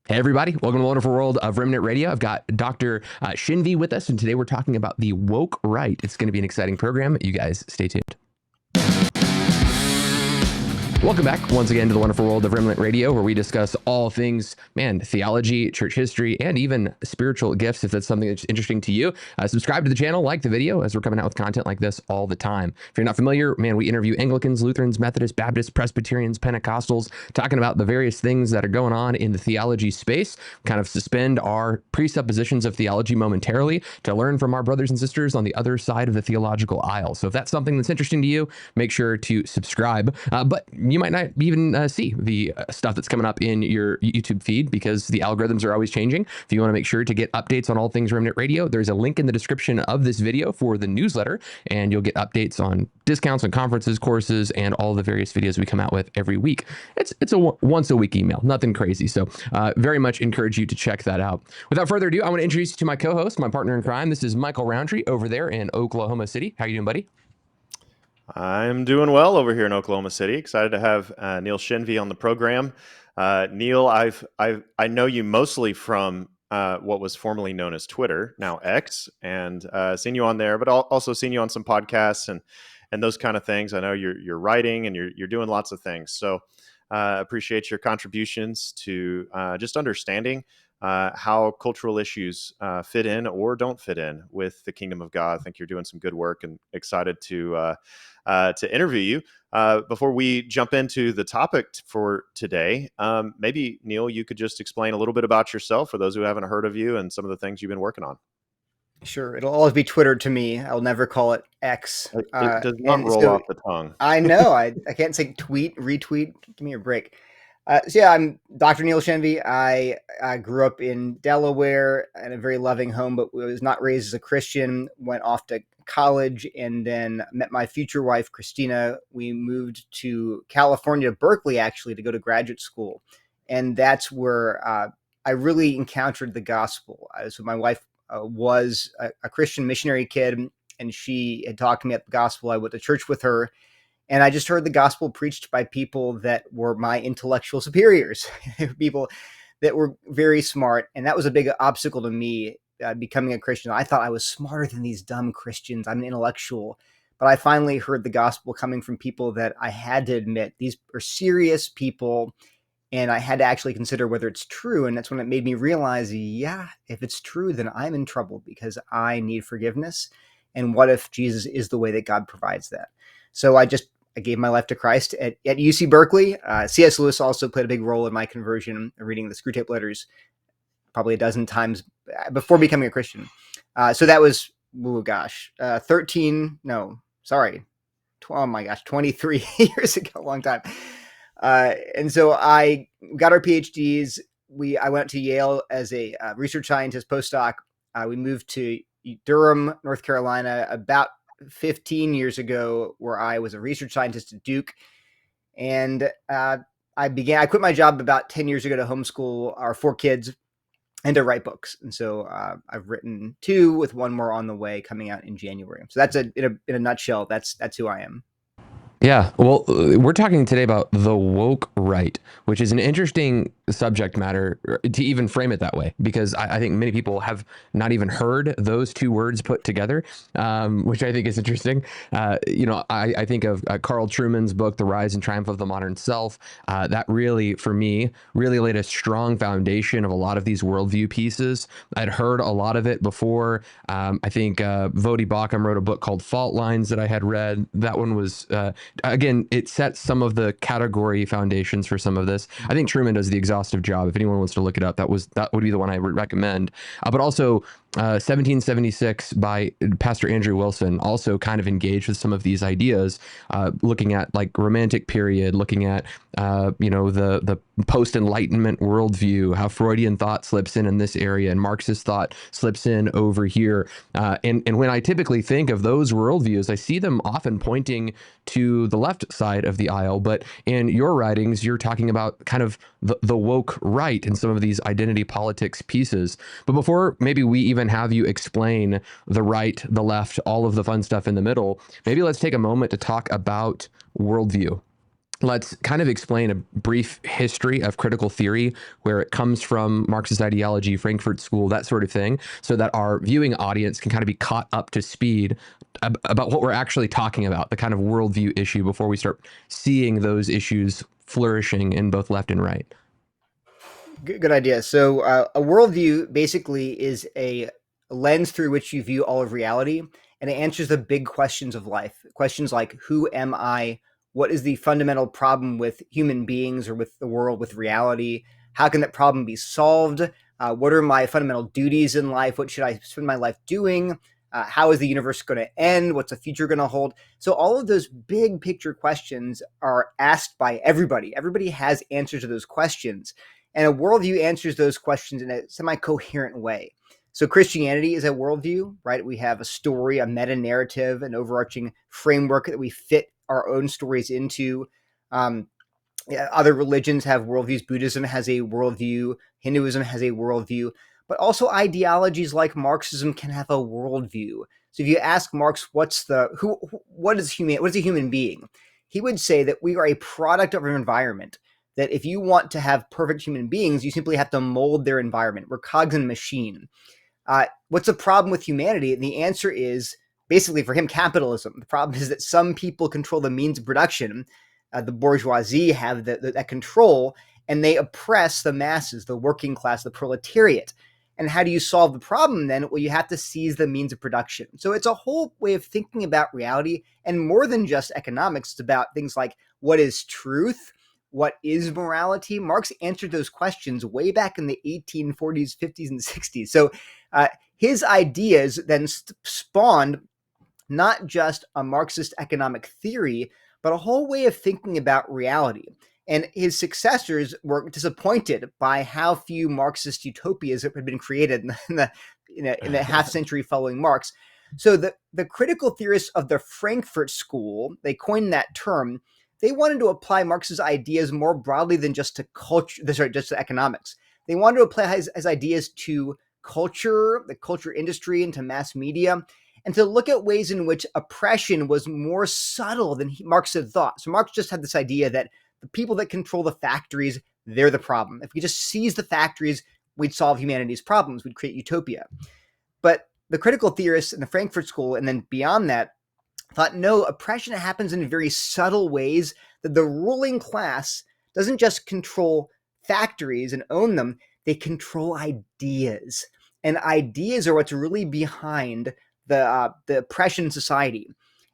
Hey, everybody. Welcome to the wonderful world of Remnant Radio. I've got Dr. Shenvi with us, and today we're talking about the woke right. It's going to be an exciting program. You guys stay tuned. Welcome back once again to the wonderful world of Remnant Radio, where we discuss all things, theology, church history, and even spiritual gifts, if that's something that's interesting to you. Subscribe to the channel, like the video, as we're coming out with content like this all the time. If you're not familiar, we interview Anglicans, Lutherans, Methodists, Baptists, Presbyterians, Pentecostals, talking about the various things that are going on in the theology space, kind of suspend our presuppositions of theology momentarily to learn from our brothers and sisters on the other side of the theological aisle. So if that's something that's interesting to you, make sure to subscribe. But you might not even see the stuff that's coming up in your YouTube feed because the algorithms are always changing. If you want to make sure to get updates on all things Remnant Radio, there's a link in the description of this video for the newsletter, and you'll get updates on discounts on conferences, courses, and all the various videos we come out with every week. It's a once a week email, nothing crazy. So very much encourage you to check that out. Without further ado, I want to introduce you to my co-host, my partner in crime. This is Michael Roundtree over there in Oklahoma City. How you doing, buddy? I'm doing well over here in Oklahoma City. Excited to have Neil Shenvi on the program. Neil, I know you mostly from what was formerly known as Twitter, now X, and seen you on there, but also seen you on some podcasts and those kind of things. I know you're writing and you're doing lots of things. So appreciate your contributions to just understanding how cultural issues fit in or don't fit in with the kingdom of God. I think you're doing some good work, and excited to interview you. Before we jump into the topic for today, maybe, Neil, you could just explain a little bit about yourself for those who haven't heard of you and some of the things you've been working on. Sure. It'll always be Twitter to me. I'll never call it X. It does not roll off the tongue. I know. I can't say tweet, retweet. Give me a break. I'm Dr. Neil Shenvi. I grew up in Delaware in a very loving home, but was not raised as a Christian. Went off to college and then met my future wife, Christina. We moved to California, Berkeley, actually, to go to graduate school. And that's where I really encountered the gospel. So my wife was a Christian missionary kid, and she had talked to me at the gospel. I went to church with her. And I just heard the gospel preached by people that were my intellectual superiors, people that were very smart. And that was a big obstacle to me becoming a Christian. I thought I was smarter than these dumb Christians. I'm an intellectual. But I finally heard the gospel coming from people that I had to admit, these are serious people. And I had to actually consider whether it's true. And that's when it made me realize, yeah, if it's true, then I'm in trouble because I need forgiveness. And what if Jesus is the way that God provides that? So I gave my life to Christ at UC Berkeley. C.S. Lewis also played a big role in my conversion, reading the Screwtape Letters probably a dozen times before becoming a Christian. So that was, 23 years ago, a long time. And so I got our PhDs. I went to Yale as a research scientist postdoc. We moved to Durham, North Carolina, about 15 years ago, where I was a research scientist at Duke. And I quit my job about 10 years ago to homeschool our 4 kids and to write books. And so I've written 2 with one more on the way coming out in January. So that's in a nutshell, that's who I am. Yeah, well, we're talking today about the woke right, which is an interesting subject matter to even frame it that way, because I think many people have not even heard those 2 words put together, which I think is interesting. I think of Carl Trueman's book, The Rise and Triumph of the Modern Self. That really, for me, really laid a strong foundation of a lot of these worldview pieces. I'd heard a lot of it before. I think Vodi Bakum wrote a book called Fault Lines that I had read. That one was... again, it sets some of the category foundations for some of this. I think Truman does the exhaustive job. If anyone wants to look it up, that would be the one I would recommend. But also 1776 by Pastor Andrew Wilson also kind of engaged with some of these ideas, looking at like romantic period, looking at the post-enlightenment worldview, how Freudian thought slips in this area and Marxist thought slips in over here. And when I typically think of those worldviews, I see them often pointing to the left side of the aisle. But in your writings, you're talking about kind of the woke right and some of these identity politics pieces. But before maybe we even have you explain the right, the left, all of the fun stuff in the middle, maybe let's take a moment to talk about worldview. let's kind of explain a brief history of critical theory, where it comes from, Marxist ideology, Frankfurt School, that sort of thing, so that our viewing audience can kind of be caught up to speed about what we're actually talking about, the kind of worldview issue, before we start seeing those issues flourishing in both left and right. Good idea. So a worldview basically is a lens through which you view all of reality, and it answers the big questions of life. Questions like, who am I? What is the fundamental problem with human beings or with the world, with reality? How can that problem be solved? What are my fundamental duties in life? What should I spend my life doing? How is the universe going to end? What's the future going to hold? So all of those big picture questions are asked by everybody. Everybody has answers to those questions. And a worldview answers those questions in a semi-coherent way. So Christianity is a worldview, right? We have a story, a meta-narrative, an overarching framework that we fit our own stories into. Other religions have worldviews. Buddhism has a worldview. Hinduism has a worldview. But also ideologies like Marxism can have a worldview. So if you ask Marx, what is a human being? He would say that we are a product of our environment. That if you want to have perfect human beings, you simply have to mold their environment. We're cogs in a machine. What's the problem with humanity? And the answer is basically, for him, capitalism. The problem is that some people control the means of production. The bourgeoisie have that control, and they oppress the masses, the working class, the proletariat. And how do you solve the problem then? Well, you have to seize the means of production. So it's a whole way of thinking about reality, and more than just economics. It's about things like, what is truth? What is morality? Marx answered those questions way back in the 1840s, 50s, and 60s. So his ideas then spawned not just a Marxist economic theory, but a whole way of thinking about reality. And his successors were disappointed by how few Marxist utopias had been created in the half century following Marx. So the critical theorists of the Frankfurt School, they coined that term. They wanted to apply Marx's ideas more broadly than just to just to economics. They wanted to apply his ideas to culture, the culture industry, and to mass media, and to look at ways in which oppression was more subtle than Marx had thought. So Marx just had this idea that the people that control the factories, they're the problem. If we just seize the factories, we'd solve humanity's problems. We'd create utopia. But the critical theorists in the Frankfurt School, and then beyond that, thought, no, oppression happens in very subtle ways, that the ruling class doesn't just control factories and own them, they control ideas. And ideas are what's really behind the oppression in society.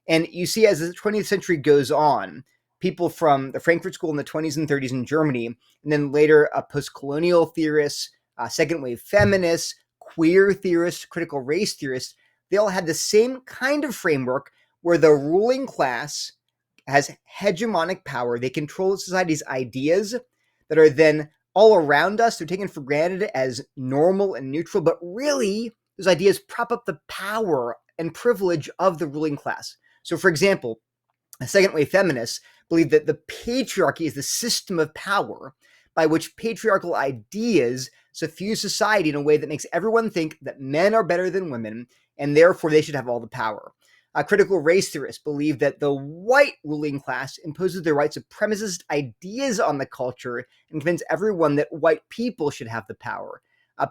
And you see, as the 20th century goes on, people from the Frankfurt School in the 20s and 30s in Germany, and then later post-colonial theorists, second-wave feminists, queer theorists, critical race theorists, they all had the same kind of framework where the ruling class has hegemonic power. They control society's ideas that are then all around us. They're taken for granted as normal and neutral, but really, those ideas prop up the power and privilege of the ruling class. So, for example, second-wave feminists believe that the patriarchy is the system of power by which patriarchal ideas suffuse society in a way that makes everyone think that men are better than women, and therefore they should have all the power. Critical race theorists believe that the white ruling class imposes their white supremacist ideas on the culture and convince everyone that white people should have the power.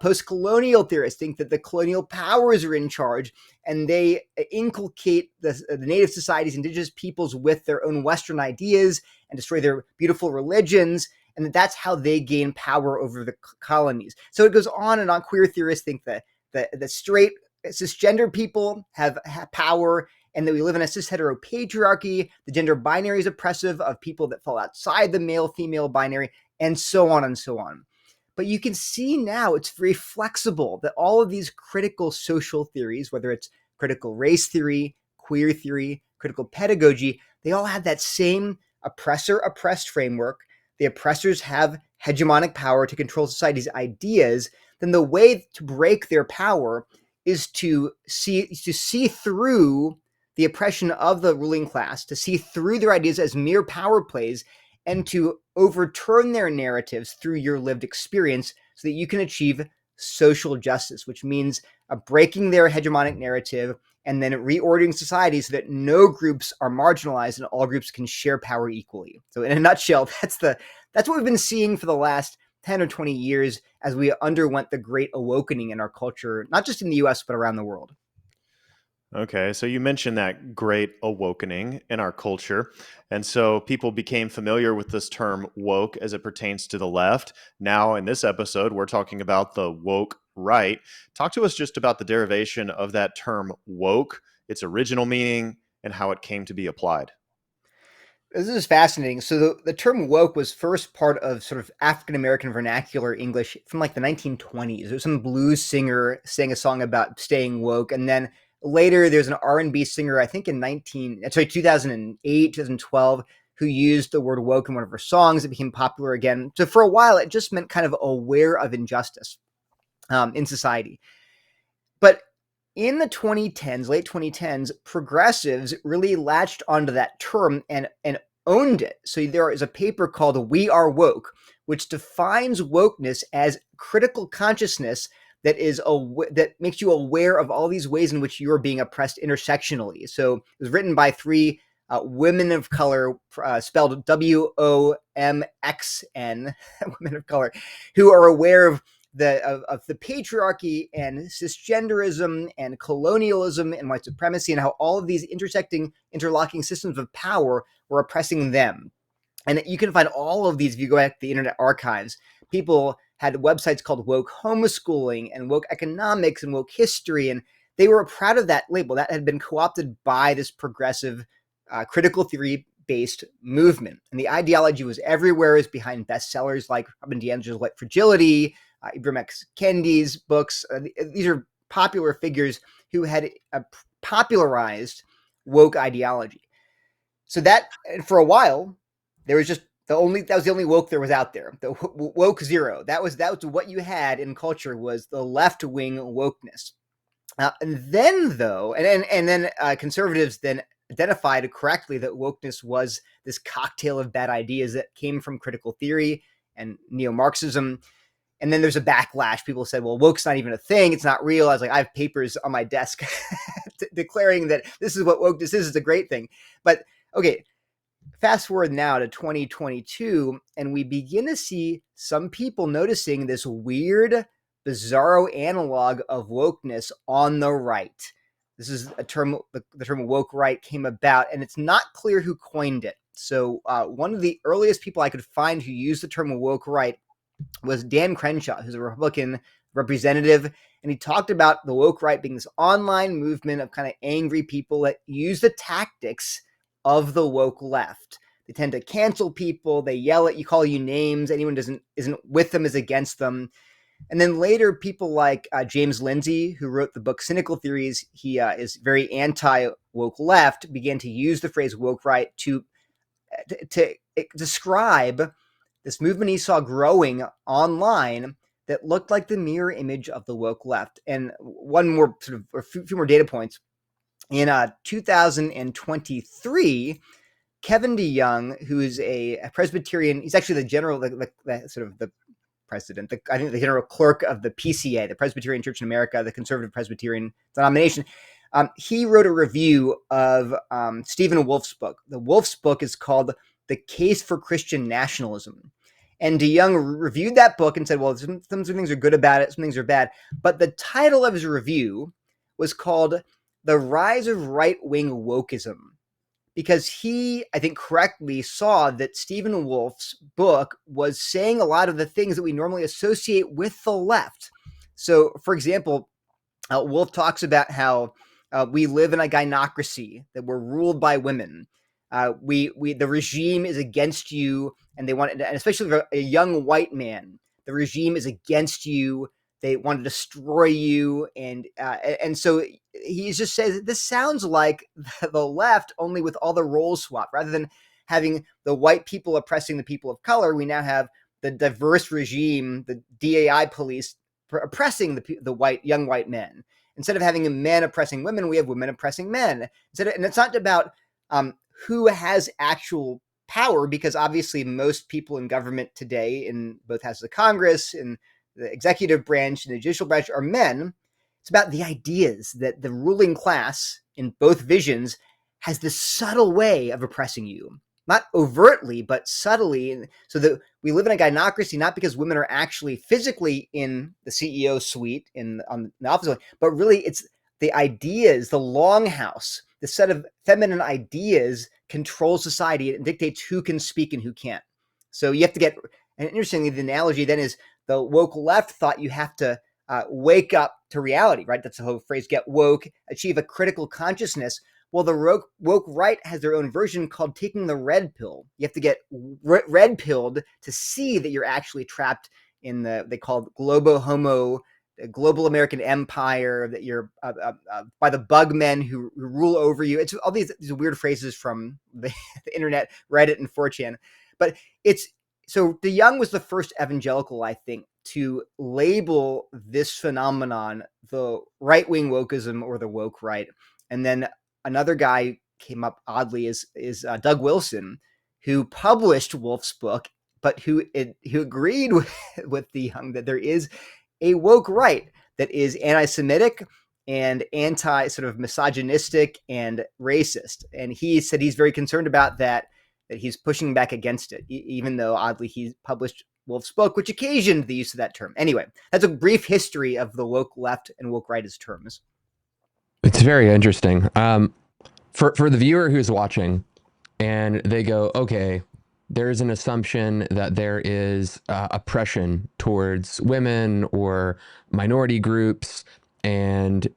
Post-colonial theorists think that the colonial powers are in charge, and they inculcate the native societies, indigenous peoples, with their own Western ideas and destroy their beautiful religions, and that's how they gain power over the colonies. So it goes on and on. Queer theorists think that the straight cisgender people have power, and that we live in a cis-hetero patriarchy. The gender binary is oppressive of people that fall outside the male-female binary, and so on and so on. But you can see now it's very flexible, that all of these critical social theories, whether it's critical race theory, queer theory, critical pedagogy, they all have that same oppressor-oppressed framework. The oppressors have hegemonic power to control society's ideas. Then the way to break their power is to see through the oppression of the ruling class, to see through their ideas as mere power plays, and to overturn their narratives through your lived experience so that you can achieve social justice, which means breaking their hegemonic narrative and then reordering society so that no groups are marginalized and all groups can share power equally. So in a nutshell, that's what we've been seeing for the last 10 or 20 years as we underwent the great awakening in our culture, not just in the US, but around the world. Okay, so you mentioned that great awakening in our culture. And so people became familiar with this term woke as it pertains to the left. Now, in this episode, we're talking about the woke right. Talk to us just about the derivation of that term woke, its original meaning, and how it came to be applied. This is fascinating. So the term woke was first part of sort of African American vernacular English from like the 1920s. There's some blues singer sang a song about staying woke, and then later there's an R&B singer, I think in 2008, 2012, who used the word woke in one of her songs. It became popular again. So for a while, it just meant kind of aware of injustice in society. But in the 2010s, late 2010s, progressives really latched onto that term and owned it. So there is a paper called We Are Woke, which defines wokeness as critical consciousness that makes you aware of all these ways in which you're being oppressed intersectionally. So it was written by three women of color, spelled WOMXN, women of color, who are aware of the patriarchy and cisgenderism and colonialism and white supremacy and how all of these interlocking systems of power were oppressing them. And you can find all of these if you go back to the Internet Archives. People had websites called Woke Homeschooling and Woke Economics and Woke History, and they were proud of that label. That had been co-opted by this progressive critical theory-based movement. And the ideology was everywhere. It's behind bestsellers like Robin DiAngelo's White Fragility, Ibram X. Kendi's books. These are popular figures who had popularized woke ideology. So that, for a while, there was just that was the only woke there was out there. The woke zero. That was what you had in culture, was the left wing wokeness. And then conservatives then identified correctly that wokeness was this cocktail of bad ideas that came from critical theory and neo-Marxism. And then there's a backlash. People said, well, woke's not even a thing. It's not real. I was like, I have papers on my desk declaring that this is what wokeness is. It's a great thing. But okay, fast forward now to 2022, and we begin to see some people noticing this weird, bizarro analog of wokeness on the right. This is a term, the term woke right came about, and it's not clear who coined it. So one of the earliest people I could find who used the term woke right was Dan Crenshaw, who's a Republican representative, and he talked about the woke right being this online movement of kind of angry people that use the tactics of the woke left. They tend to cancel people. They yell at you, call you names. Anyone isn't with them is against them. And then later, people like James Lindsay, who wrote the book Cynical Theories, he is very anti-woke left, began to use the phrase woke right to describe this movement he saw growing online that looked like the mirror image of the woke left. And one more a few more data points. In 2023, Kevin DeYoung, who is a Presbyterian, he's actually the general, the president, I think the general clerk of the PCA, the Presbyterian Church in America, the conservative Presbyterian denomination. He wrote a review of Stephen Wolfe's book. The Wolfe's book is called The Case for Christian Nationalism. And DeYoung reviewed that book and said, well, some things are good about it, some things are bad. But the title of his review was called The Rise of Right-Wing Wokeism, because he, I think, correctly saw that Stephen Wolfe's book was saying a lot of the things that we normally associate with the left. So, for example, Wolfe talks about how we live in a gynocracy, that we're ruled by women. The regime is against you, and they want, and especially a young white man, the regime is against you. They want to destroy you, and so he just says this sounds like the left, only with all the roles swapped. Rather than having the white people oppressing the people of color, we now have the diverse regime, the DAI police, oppressing the young white men. Instead of having men oppressing women, we have women oppressing men. And it's not about who has actual power, because obviously most people in government today, in both houses of Congress and the executive branch and the judicial branch are men. It's about the ideas that the ruling class in both visions has this subtle way of oppressing you. Not overtly, but subtly, so that we live in a gynocracy, not because women are actually physically in the CEO suite on the office, but really it's the ideas, the longhouse, the set of feminine ideas controls society and dictates who can speak and who can't. So you have to get, and interestingly, the analogy then is the woke left thought you have to wake up to reality, right? That's the whole phrase, get woke, achieve a critical consciousness. Well, the woke right has their own version called taking the red pill. You have to get red pilled to see that you're actually trapped in they call it globo-homo, the global American empire, that you're by the bug men who rule over you. It's all these weird phrases from the internet, Reddit and 4chan. But so DeYoung was the first evangelical, I think, to label this phenomenon the right-wing wokeism or the woke right. And then another guy came up oddly is Doug Wilson, who published Wolf's book, but who agreed with DeYoung that there is a woke right that is anti-Semitic and anti sort of misogynistic and racist. And he said he's very concerned about that he's pushing back against it, even though oddly he published Wolf's book, which occasioned the use of that term. Anyway, that's a brief history of the woke left and woke right as terms. It's very interesting. For the viewer who's watching and they go, okay, there's an assumption that there is oppression towards women or minority groups, and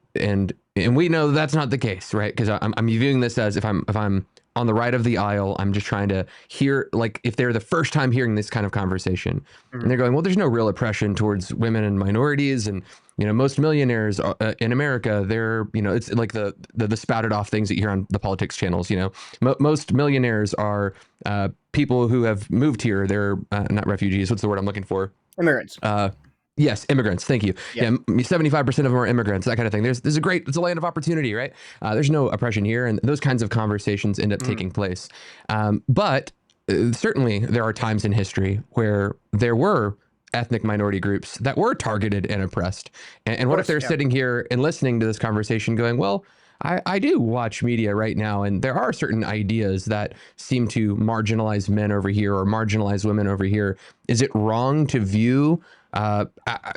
we know that's not the case, right? Because I'm viewing this as if I'm on the right of the aisle, I'm just trying to hear, like, if they're the first time hearing this kind of conversation, and they're going, well, there's no real oppression towards women and minorities, and most millionaires in America, they're, it's like the spouted off things that you hear on the politics channels. Most millionaires are people who have moved here. They're not refugees. What's the word I'm looking for? Immigrants. Yes, immigrants. Thank you. Yeah, 75% of them are immigrants. That kind of thing. It's a land of opportunity, right? There's no oppression here, and those kinds of conversations end up taking place. But certainly, there are times in history where there were ethnic minority groups that were targeted and oppressed. And what if they're sitting here and listening to this conversation, going, "Well, I do watch media right now, and there are certain ideas that seem to marginalize men over here or marginalize women over here. Is it wrong to view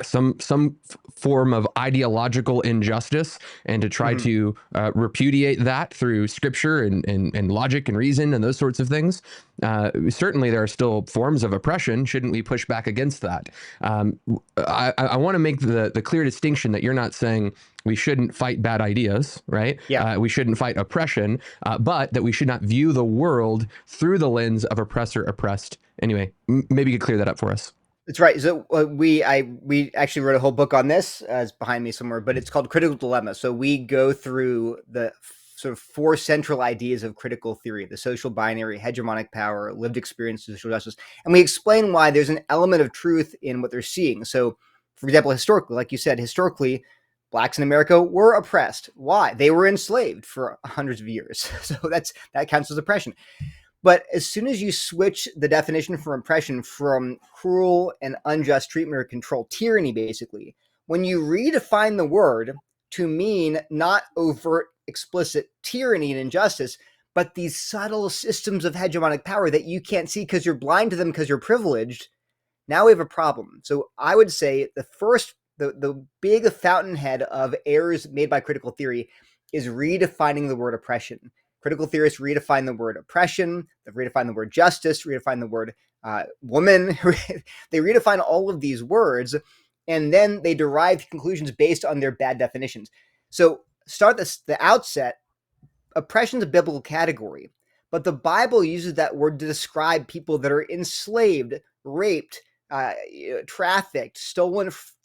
some form of ideological injustice and to try to repudiate that through scripture and logic and reason and those sorts of things? Certainly there are still forms of oppression. Shouldn't we push back against that? I want to make the clear distinction that you're not saying we shouldn't fight bad ideas, right? Yeah. We shouldn't fight oppression, but that we should not view the world through the lens of oppressor oppressed. Anyway, maybe you could clear that up for us. That's right. So we actually wrote a whole book on this, it's behind me somewhere, but it's called Critical Dilemma. So we go through the sort of four central ideas of critical theory: the social binary, hegemonic power, lived experience, social justice. And we explain why there's an element of truth in what they're seeing. So, for example, historically, like you said, Blacks in America were oppressed. Why? They were enslaved for hundreds of years. So that counts as oppression. But as soon as you switch the definition for oppression from cruel and unjust treatment or control, tyranny basically, when you redefine the word to mean not overt, explicit tyranny and injustice, but these subtle systems of hegemonic power that you can't see because you're blind to them because you're privileged, now we have a problem. So I would say the big fountainhead of errors made by critical theory is redefining the word oppression. Critical theorists redefine the word oppression, they redefine the word justice, redefine the word woman. They redefine all of these words, and then they derive conclusions based on their bad definitions. So the outset, oppression is a biblical category, but the Bible uses that word to describe people that are enslaved, raped, trafficked,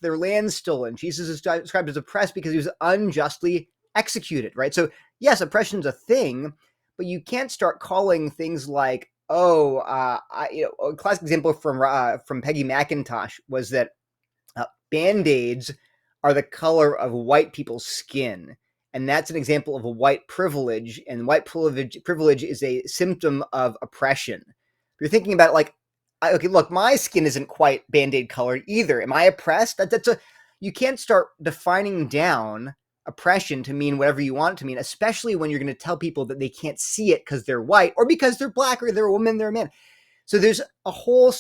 their land stolen. Jesus is described as oppressed because he was unjustly executed, right? So yes, oppression is a thing, but you can't start calling things like, a classic example from Peggy McIntosh was that Band-Aids are the color of white people's skin. And that's an example of a white privilege, and white privilege is a symptom of oppression. If you're thinking about it, like, okay, look, my skin isn't quite Band-Aid colored either. Am I oppressed? You can't start defining down oppression to mean whatever you want it to mean, especially when you're going to tell people that they can't see it because they're white or because they're black or they're a woman, they're a man. So there's a whole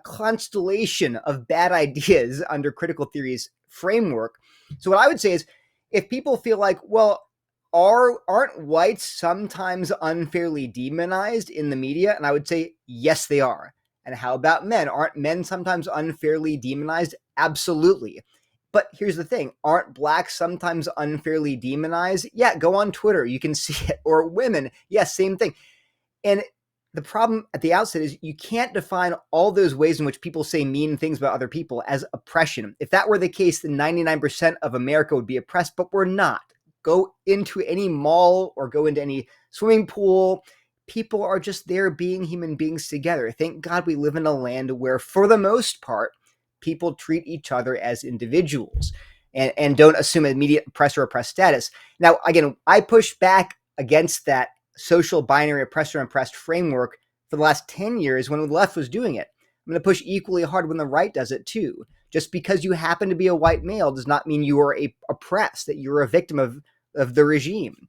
constellation of bad ideas under critical theory's framework. So what I would say is, if people feel like, well, aren't whites sometimes unfairly demonized in the media? And I would say, yes, they are. And how about men? Aren't men sometimes unfairly demonized? Absolutely. But here's the thing. Aren't blacks sometimes unfairly demonized? Yeah, go on Twitter. You can see it. Or women. Yes, same thing. And the problem at the outset is you can't define all those ways in which people say mean things about other people as oppression. If that were the case, then 99% of America would be oppressed, but we're not. Go into any mall or go into any swimming pool. People are just there being human beings together. Thank God we live in a land where, for the most part, people treat each other as individuals and don't assume immediate oppressor-oppressed status. Now, again, I push back against that social binary oppressor-oppressed framework for the last 10 years when the left was doing it. I'm going to push equally hard when the right does it too. Just because you happen to be a white male does not mean you are oppressed, that you're a victim of the regime.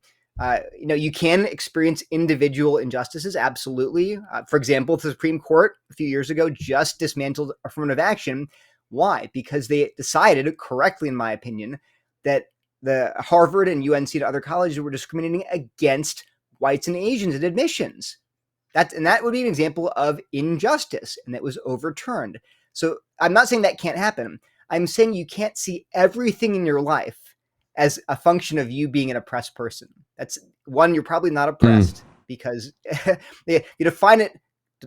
You can experience individual injustices, absolutely. For example, the Supreme Court a few years ago just dismantled affirmative action. Why? Because they decided, correctly in my opinion, that the Harvard and UNC and other colleges were discriminating against whites and Asians in admissions. That would be an example of injustice, and that was overturned. So I'm not saying that can't happen. I'm saying you can't see everything in your life as a function of you being an oppressed person. That's one, you're probably not oppressed because you define it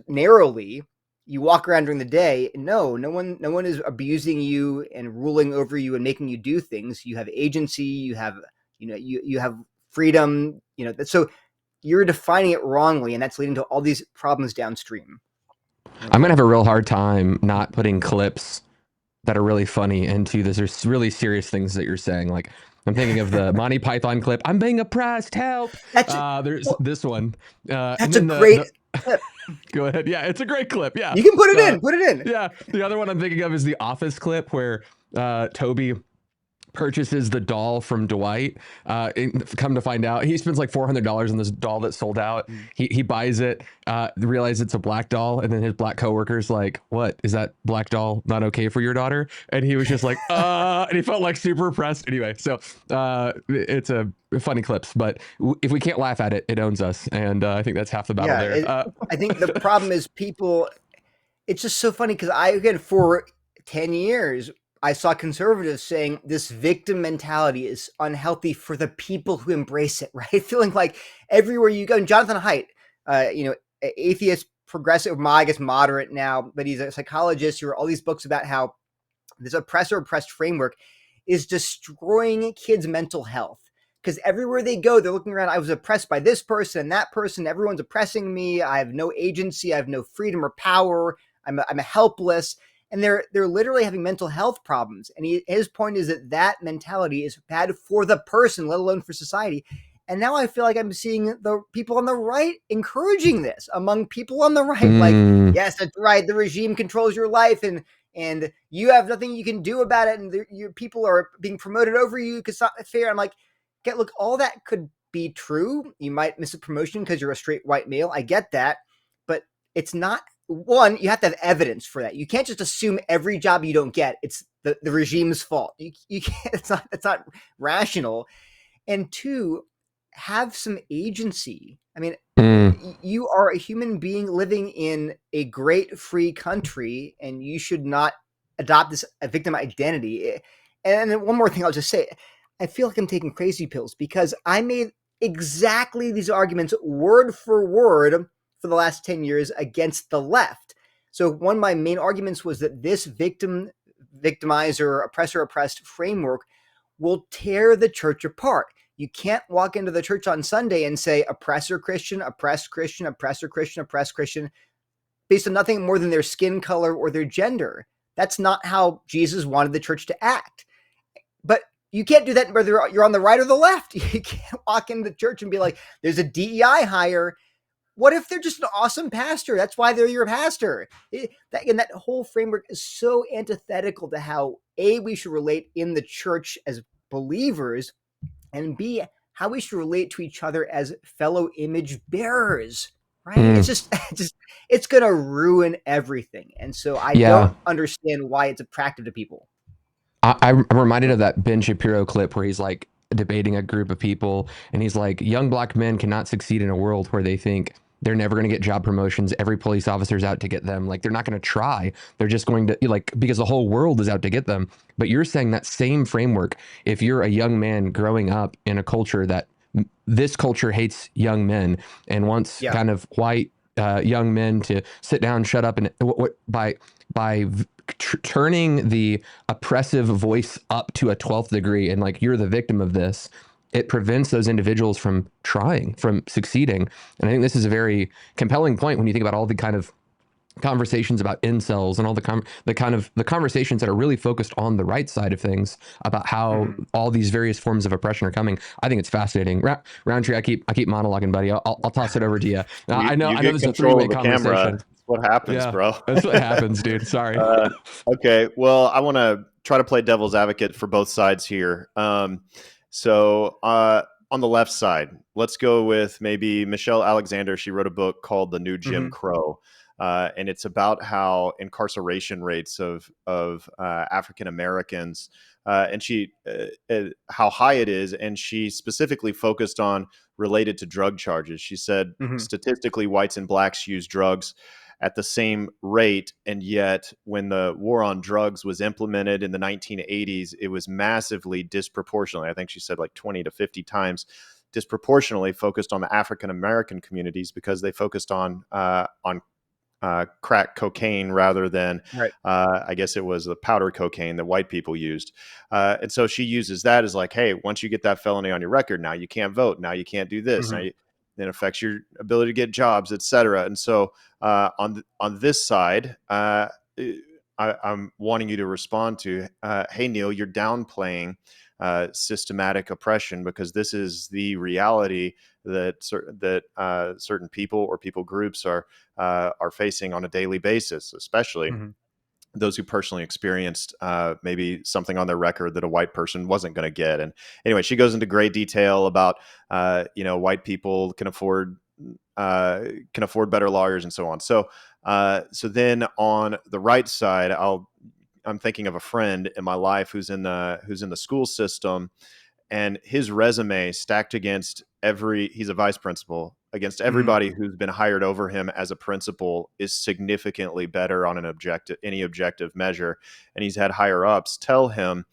narrowly. You walk around during the day. No one is abusing you and ruling over you and making you do things. You have agency. You have freedom. So you're defining it wrongly, and that's leading to all these problems downstream. I'm gonna have a real hard time not putting clips that are really funny into this. There's really serious things that you're saying. Like, I'm thinking of the Monty Python clip. I'm being oppressed. Help. There's this one. That's a great clip. Go ahead. Yeah, it's a great clip. Yeah, you can put it in. Put it in. Yeah. The other one I'm thinking of is the Office clip where Toby purchases the doll from Dwight. Come to find out, he spends like $400 on this doll that sold out. He buys it, realizes it's a black doll, and then his black coworker's like, "What is that black doll not okay for your daughter?" And he was just like, and he felt like super oppressed. Anyway, so it's a funny clips, but if we can't laugh at it, it owns us, and I think that's half the battle there. I think the problem is people. It's just so funny because for 10 years. I saw conservatives saying this victim mentality is unhealthy for the people who embrace it, right? Feeling like everywhere you go, and Jonathan Haidt, atheist, progressive, I guess moderate now, but he's a psychologist who wrote all these books about how this oppressor-oppressed framework is destroying kids' mental health. Because everywhere they go, they're looking around, I was oppressed by this person and that person, everyone's oppressing me, I have no agency, I have no freedom or power, I'm helpless. And they're literally having mental health problems. And his point is that mentality is bad for the person, let alone for society. And now I feel like I'm seeing the people on the right encouraging this among people on the right. Like, yes, that's right. The regime controls your life and you have nothing you can do about it. And your people are being promoted over you because it's not fair. I'm like, look, all that could be true. You might miss a promotion because you're a straight white male. I get that. But it's not. One, you have to have evidence for that. You can't just assume every job you don't get, it's the regime's fault. You can't, it's not rational. And two, have some agency. I mean, you are a human being living in a great free country, and you should not adopt this victim identity. And then one more thing I'll just say, I feel like I'm taking crazy pills because I made exactly these arguments word for word for the last 10 years against the left. So one of my main arguments was that this victimizer, oppressor-oppressed framework will tear the church apart. You can't walk into the church on Sunday and say oppressor Christian, oppressed Christian, oppressor Christian, oppressed Christian, based on nothing more than their skin color or their gender. That's not how Jesus wanted the church to act. But you can't do that whether you're on the right or the left. You can't walk into the church and be like, there's a DEI hire. What if they're just an awesome pastor? That's why they're your pastor. That whole framework is so antithetical to how A, we should relate in the church as believers, and B, how we should relate to each other as fellow image bearers. Right? It's just it's gonna ruin everything. And so I don't understand why it's attractive to people. I'm reminded of that Ben Shapiro clip where he's like debating a group of people, and he's like, young black men cannot succeed in a world where they think they're never going to get job promotions. Every police officer's out to get them. Like, they're not going to try. They're just going to, like, because the whole world is out to get them. But you're saying that same framework, if you're a young man growing up in a culture that this culture hates young men and wants kind of white young men to sit down, shut up, and by turning the oppressive voice up to a 12th degree, and like, you're the victim of this, it prevents those individuals from trying, from succeeding. And I think this is a very compelling point when you think about all the kind of conversations about incels and all the conversations that are really focused on the right side of things about how all these various forms of oppression are coming. I think it's fascinating. Roundtree, I keep monologuing, buddy. I'll toss it over to you. I know this is a 3-way conversation. That's what happens, bro. That's what happens, dude. Sorry. Okay. Well, I want to try to play devil's advocate for both sides here. So on the left side, let's go with maybe Michelle Alexander. She wrote a book called The New Jim Crow. And it's about how incarceration rates of African Americans and how high it is. And she specifically focused on related to drug charges. She said statistically, whites and blacks use drugs at the same rate. And yet when the war on drugs was implemented in the 1980s, it was massively disproportionately, I think she said like 20 to 50 times disproportionately focused on the African American communities because they focused on crack cocaine rather than, I guess it was the powder cocaine that white people used. And so she uses that as like, hey, once you get that felony on your record, now you can't vote. Now you can't do this. Now it affects your ability to get jobs, et cetera. And so on this side, I'm wanting you to respond to, hey, Neil, you're downplaying systematic oppression because this is the reality that certain people or people groups are facing on a daily basis, especially those who personally experienced maybe something on their record that a white person wasn't going to get. And anyway, she goes into great detail about white people can afford better lawyers and so on. So then on the right side, I'm thinking of a friend in my life who's in the school system, and his resume stacked against he's a vice principal, against everybody who's been hired over him as a principal is significantly better on any objective measure. And he's had higher ups tell him,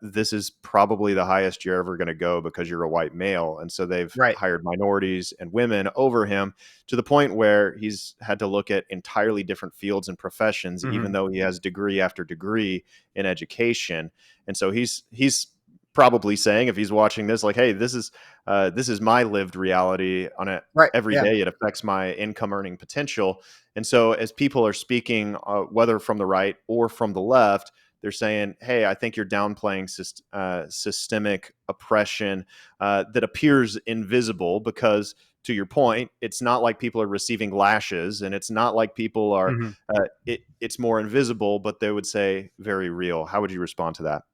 this is probably the highest you're ever going to go because you're a white male. And so they've hired minorities and women over him to the point where he's had to look at entirely different fields and professions, even though he has degree after degree in education. And so he's probably saying, if he's watching this, like, hey, this is my lived reality on a every day. It affects my income earning potential. And so as people are speaking, whether from the right or from the left, they're saying, hey, I think you're downplaying systemic oppression that appears invisible because, to your point, it's not like people are receiving lashes, and it's not like people are, it's more invisible, but they would say very real. How would you respond to that?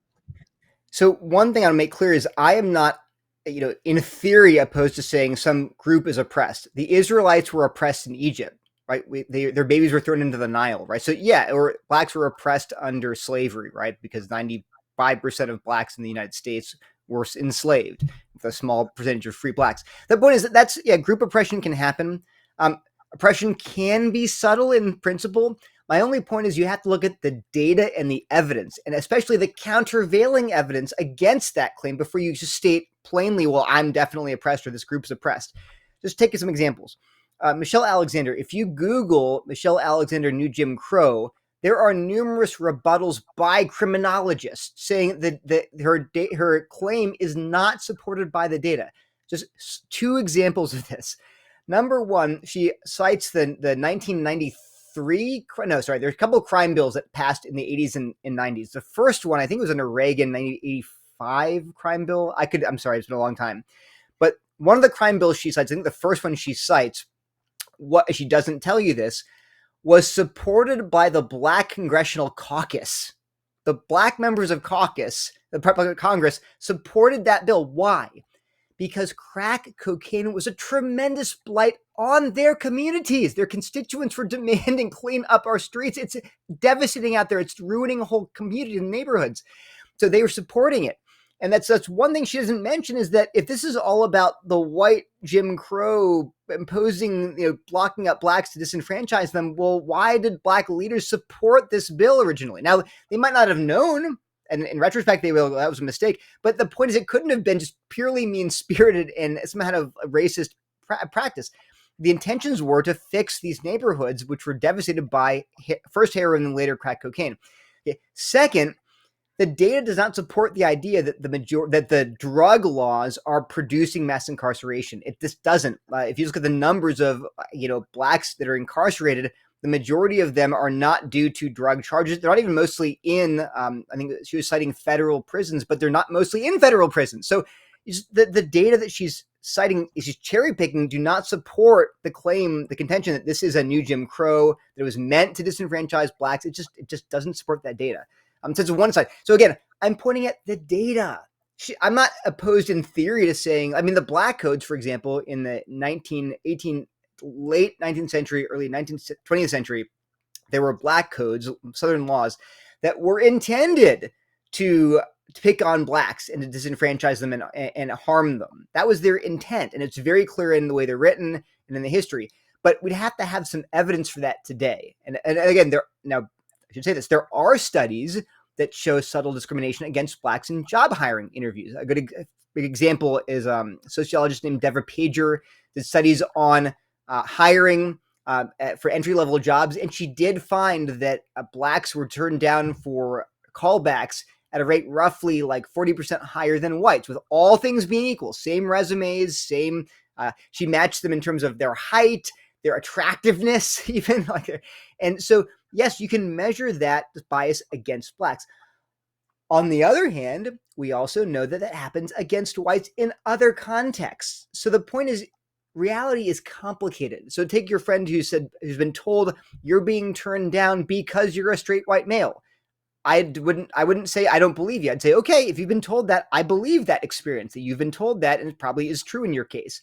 So one thing I want to make clear is I am not, in theory, opposed to saying some group is oppressed. The Israelites were oppressed in Egypt, right? Their babies were thrown into the Nile, right? So or blacks were oppressed under slavery, right? Because 95% of blacks in the United States were enslaved, with a small percentage of free blacks. The point is that group oppression can happen. Oppression can be subtle in principle. My only point is you have to look at the data and the evidence, and especially the countervailing evidence against that claim before you just state plainly, well, I'm definitely oppressed or this group's oppressed. Just take some examples. Michelle Alexander, if you Google Michelle Alexander New Jim Crow, there are numerous rebuttals by criminologists saying that her claim is not supported by the data. Just two examples of this. Number one, she cites the 1993 there's a couple of crime bills that passed in the 80s and 90s. The first one, I think it was under Reagan, 1985 crime bill. I'm sorry, it's been a long time. But one of the crime bills she cites, I think the first one she cites, what she doesn't tell you this, was supported by the Black Congressional Caucus. The Black members of caucus, the Republican Congress, supported that bill. Why? Because crack cocaine was a tremendous blight on their communities. Their constituents were demanding clean up our streets. It's devastating out there. It's ruining a whole community and neighborhoods. So they were supporting it. And that's one thing she doesn't mention, is that if this is all about the white Jim Crow imposing, blocking up blacks to disenfranchise them, well, why did Black leaders support this bill originally? Now, they might not have known, and in retrospect, they will, that was a mistake. But the point is, it couldn't have been just purely mean-spirited and some kind of racist practice. The intentions were to fix these neighborhoods, which were devastated by first heroin and later crack cocaine. Okay. Second, the data does not support the idea that the drug laws are producing mass incarceration. It just doesn't. If you look at the numbers of blacks that are incarcerated, the majority of them are not due to drug charges. They're not even mostly in. I think she was citing federal prisons, but they're not mostly in federal prisons. So the data that she's citing, she's cherry picking, do not support the claim, the contention that this is a new Jim Crow, that it was meant to disenfranchise blacks. It just doesn't support that data. So it's one side. So again, I'm pointing at the data. I'm not opposed in theory to saying, the black codes, for example, in the late 19th century, early 20th century, there were black codes, Southern laws, that were intended to pick on blacks and to disenfranchise them and harm them. That was their intent. And it's very clear in the way they're written and in the history. But we'd have to have some evidence for that today. And again, I should say this, there are studies that show subtle discrimination against blacks in job hiring interviews. A big example is a sociologist named Deborah Pager that studies on hiring for entry-level jobs. And she did find that blacks were turned down for callbacks at a rate roughly like 40% higher than whites, with all things being equal. Same resumes, she matched them in terms of their height, their attractiveness, even. And so, yes, you can measure that bias against blacks. On the other hand, we also know that happens against whites in other contexts. So the point is, reality is complicated. So take your friend who's been told you're being turned down because you're a straight white male. I wouldn't say I don't believe you. I'd say, okay, if you've been told that, I believe that experience, that you've been told that, and it probably is true in your case.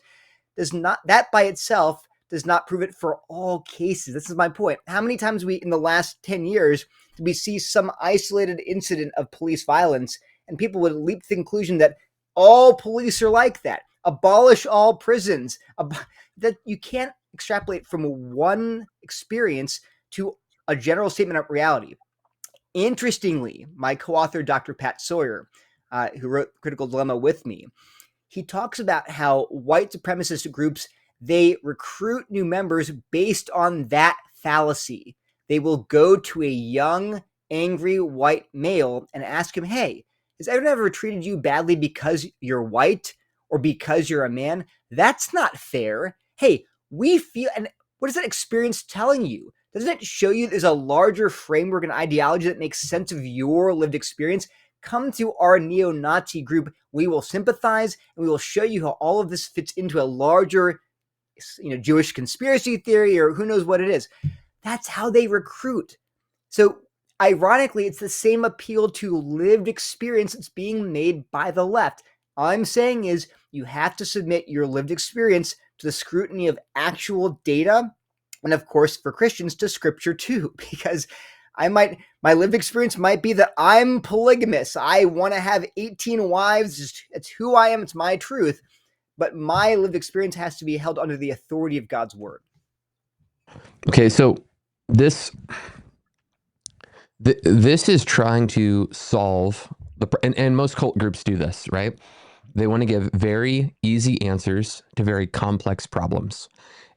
That by itself does not prove it for all cases. This is my point. How many times in the last 10 years, did we see some isolated incident of police violence and people would leap to the conclusion that all police are like that? Abolish all prisons. That you can't extrapolate from one experience to a general statement of reality. Interestingly, my co-author, Dr. Pat Sawyer, who wrote Critical Dilemma with me, he talks about how white supremacist groups, they recruit new members based on that fallacy. They will go to a young, angry white male and ask him, hey, has anyone ever treated you badly because you're white or because you're a man? That's not fair. Hey, we feel, and what is that experience telling you? Doesn't it show you there's a larger framework and ideology that makes sense of your lived experience? Come to our neo-Nazi group. We will sympathize and we will show you how all of this fits into a larger, Jewish conspiracy theory or who knows what it is. That's how they recruit. So ironically, it's the same appeal to lived experience that's being made by the left. All I'm saying is you have to submit your lived experience to the scrutiny of actual data. And of course, for Christians, to scripture too, because my lived experience might be that I'm polygamous. I want to have 18 wives. It's who I am. It's my truth. But my lived experience has to be held under the authority of God's word. Okay, so this is trying to solve and most cult groups do this, right? They want to give very easy answers to very complex problems.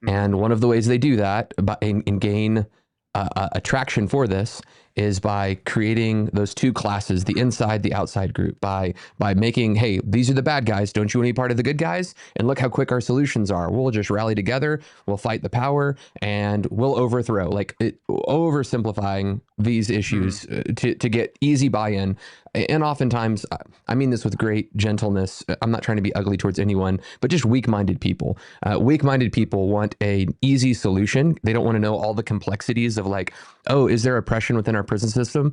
And one of the ways they do that and gain attraction for this is by creating those two classes, the inside, the outside group, by making, hey, these are the bad guys. Don't you want to be part of the good guys? And look how quick our solutions are. We'll just rally together. We'll fight the power and we'll overthrow. Like oversimplifying these issues to get easy buy-in. And oftentimes, I mean this with great gentleness. I'm not trying to be ugly towards anyone, but just weak-minded people. Weak-minded people want an easy solution. They don't want to know all the complexities of like, oh, is there oppression within our prison system?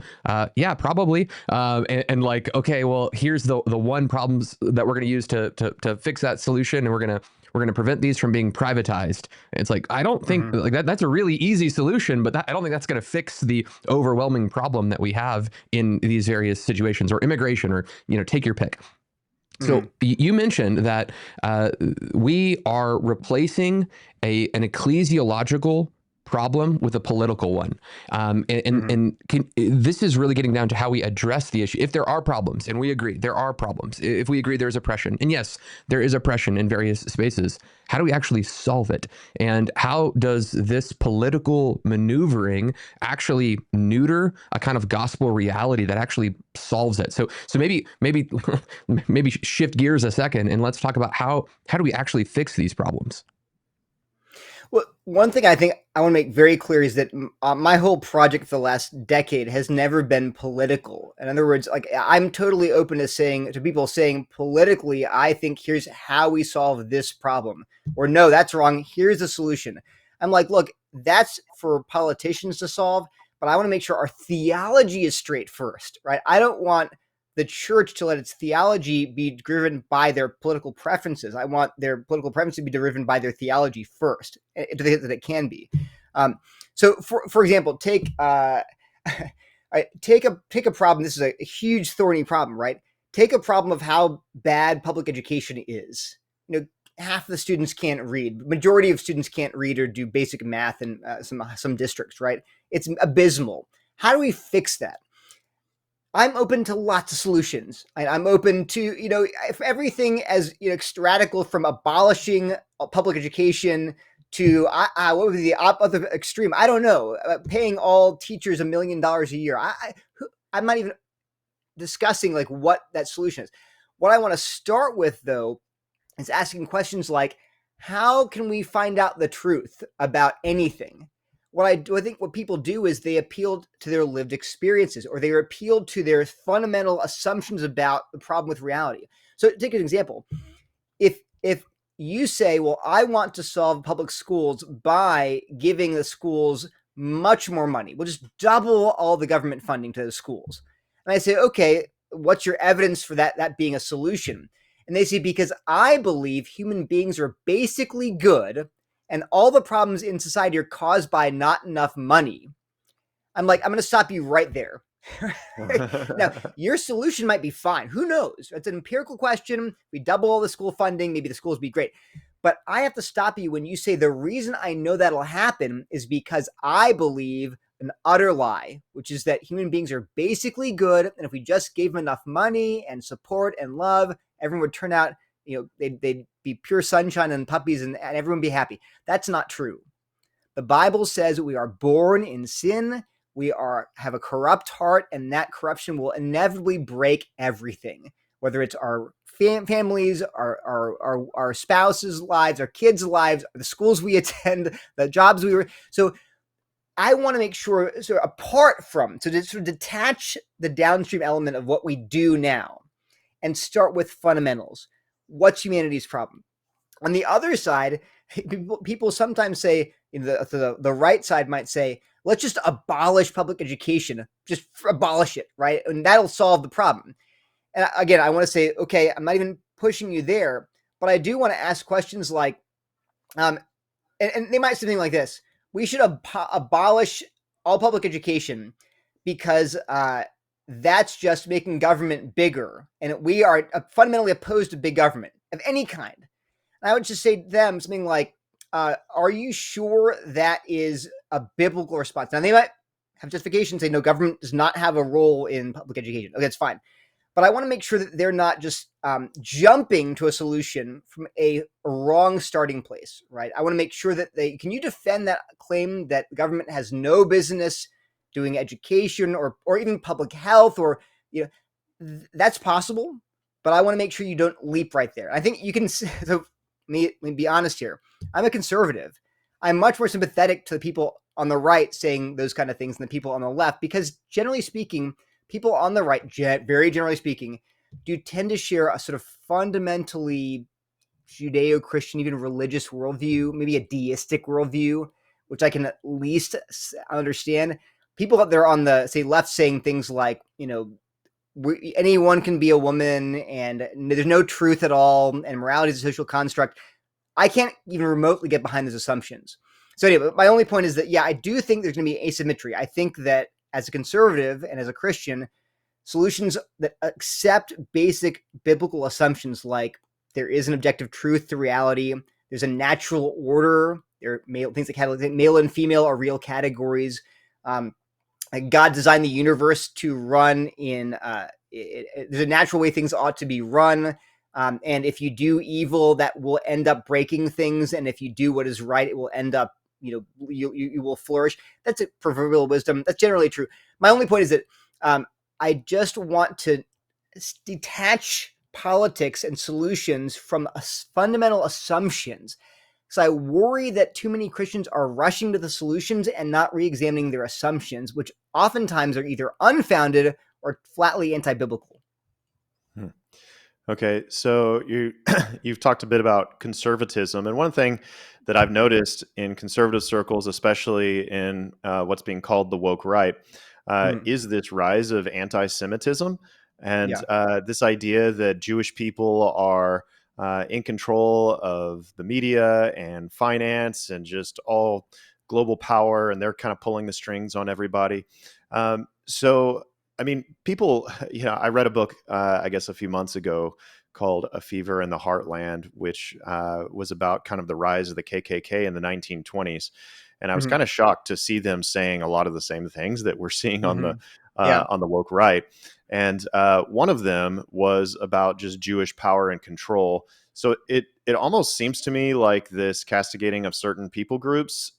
Yeah, probably. And like, okay, well, here's the one problems that we're going to use to fix that solution, and we're going to prevent these from being privatized. It's like, I don't think like that's a really easy solution, but I don't think that's going to fix the overwhelming problem that we have in these various situations, or immigration, or, take your pick. So you mentioned that we are replacing an ecclesiological problem with a political one. This is really getting down to how we address the issue. If there are problems, and we agree there are problems, if we agree there's oppression, and yes, there is oppression in various spaces, how do we actually solve it? And how does this political maneuvering actually neuter a kind of gospel reality that actually solves it? So maybe shift gears a second and let's talk about how do we actually fix these problems? Well, one thing I think I want to make very clear is that my whole project for the last decade has never been political. In other words, like, I'm totally open to people saying politically, I think here's how we solve this problem, or no, that's wrong, here's the solution. I'm like, look, that's for politicians to solve, but I want to make sure our theology is straight first, right? I don't want the church to let its theology be driven by their political preferences. I want their political preferences to be driven by their theology first, to the extent that it can be. So, for example, take a problem. This is a huge thorny problem, right? Take a problem of how bad public education is. Half the students can't read. Majority of students can't read or do basic math in some districts, right? It's abysmal. How do we fix that? I'm open to lots of solutions. I'm open to, everything as radical from abolishing public education to what would be the other extreme? I don't know. Paying all teachers $1 million a year. I'm not even discussing like what that solution is. What I want to start with, though, is asking questions like, how can we find out the truth about anything? I think what people do is they appeal to their lived experiences, or they appeal to their fundamental assumptions about the problem with reality. So take an example. If you say, well, I want to solve public schools by giving the schools much more money, we'll just double all the government funding to the schools. And I say, okay, what's your evidence for that being a solution? And they say, because I believe human beings are basically good, and all the problems in society are caused by not enough money. I'm like, I'm going to stop you right there. Now, your solution might be fine. Who knows? It's an empirical question. We double all the school funding. Maybe the schools will be great. But I have to stop you when you say the reason I know that'll happen is because I believe an utter lie, which is that human beings are basically good. And if we just gave them enough money and support and love, everyone would turn out, they'd be pure sunshine and puppies and everyone would be happy. That's not true. The Bible says we are born in sin. We have a corrupt heart, and that corruption will inevitably break everything, whether it's our families, our spouses' lives, our kids' lives, the schools we attend, the jobs we were. So I want to make sure, to detach the downstream element of what we do now and start with fundamentals. What's humanity's problem? On the other side, people sometimes say, the right side might say, let's just abolish public education, just abolish it, right? And that'll solve the problem. And again, I want to say, okay, I'm not even pushing you there, but I do want to ask questions like, and they might say something like this: we should abolish all public education because that's just making government bigger. And we are fundamentally opposed to big government of any kind. And I would just say to them something like, are you sure that is a biblical response? Now, they might have justification, say, no, government does not have a role in public education. Okay, that's fine. But I want to make sure that they're not just jumping to a solution from a wrong starting place, right? I want to make sure that can you defend that claim that government has no business doing education or even public health, or that's possible. But I want to make sure you don't leap right there. I think you can. So let me be honest here. I'm a conservative. I'm much more sympathetic to the people on the right saying those kind of things than the people on the left, because generally speaking, people on the right, very generally speaking, do tend to share a sort of fundamentally Judeo-Christian, even religious worldview, maybe a deistic worldview, which I can at least understand. People that they're on the, say, left saying things like, anyone can be a woman and there's no truth at all and morality is a social construct. I can't even remotely get behind those assumptions. So anyway, my only point is that, I do think there's going to be asymmetry. I think that as a conservative and as a Christian, solutions that accept basic biblical assumptions like there is an objective truth to reality, there's a natural order, there are things like male and female are real categories. God designed the universe to run in, there's a natural way things ought to be run. And if you do evil, that will end up breaking things. And if you do what is right, it will end up, you will flourish. That's a proverbial wisdom. That's generally true. My only point is that I just want to detach politics and solutions from fundamental assumptions. So I worry that too many Christians are rushing to the solutions and not re-examining their assumptions, which oftentimes are either unfounded or flatly anti-biblical. Okay, so you've talked a bit about conservatism, and one thing that I've noticed in conservative circles, especially in what's being called the woke right, is this rise of anti-Semitism and this idea that Jewish people are in control of the media and finance and just all global power, and they're kind of pulling the strings on everybody. So, I mean, people, I read a book, I guess a few months ago called A Fever in the Heartland, which was about kind of the rise of the KKK in the 1920s. And I was kind of shocked to see them saying a lot of the same things that we're seeing on the woke right. And one of them was about just Jewish power and control. So it almost seems to me like this castigating of certain people groups,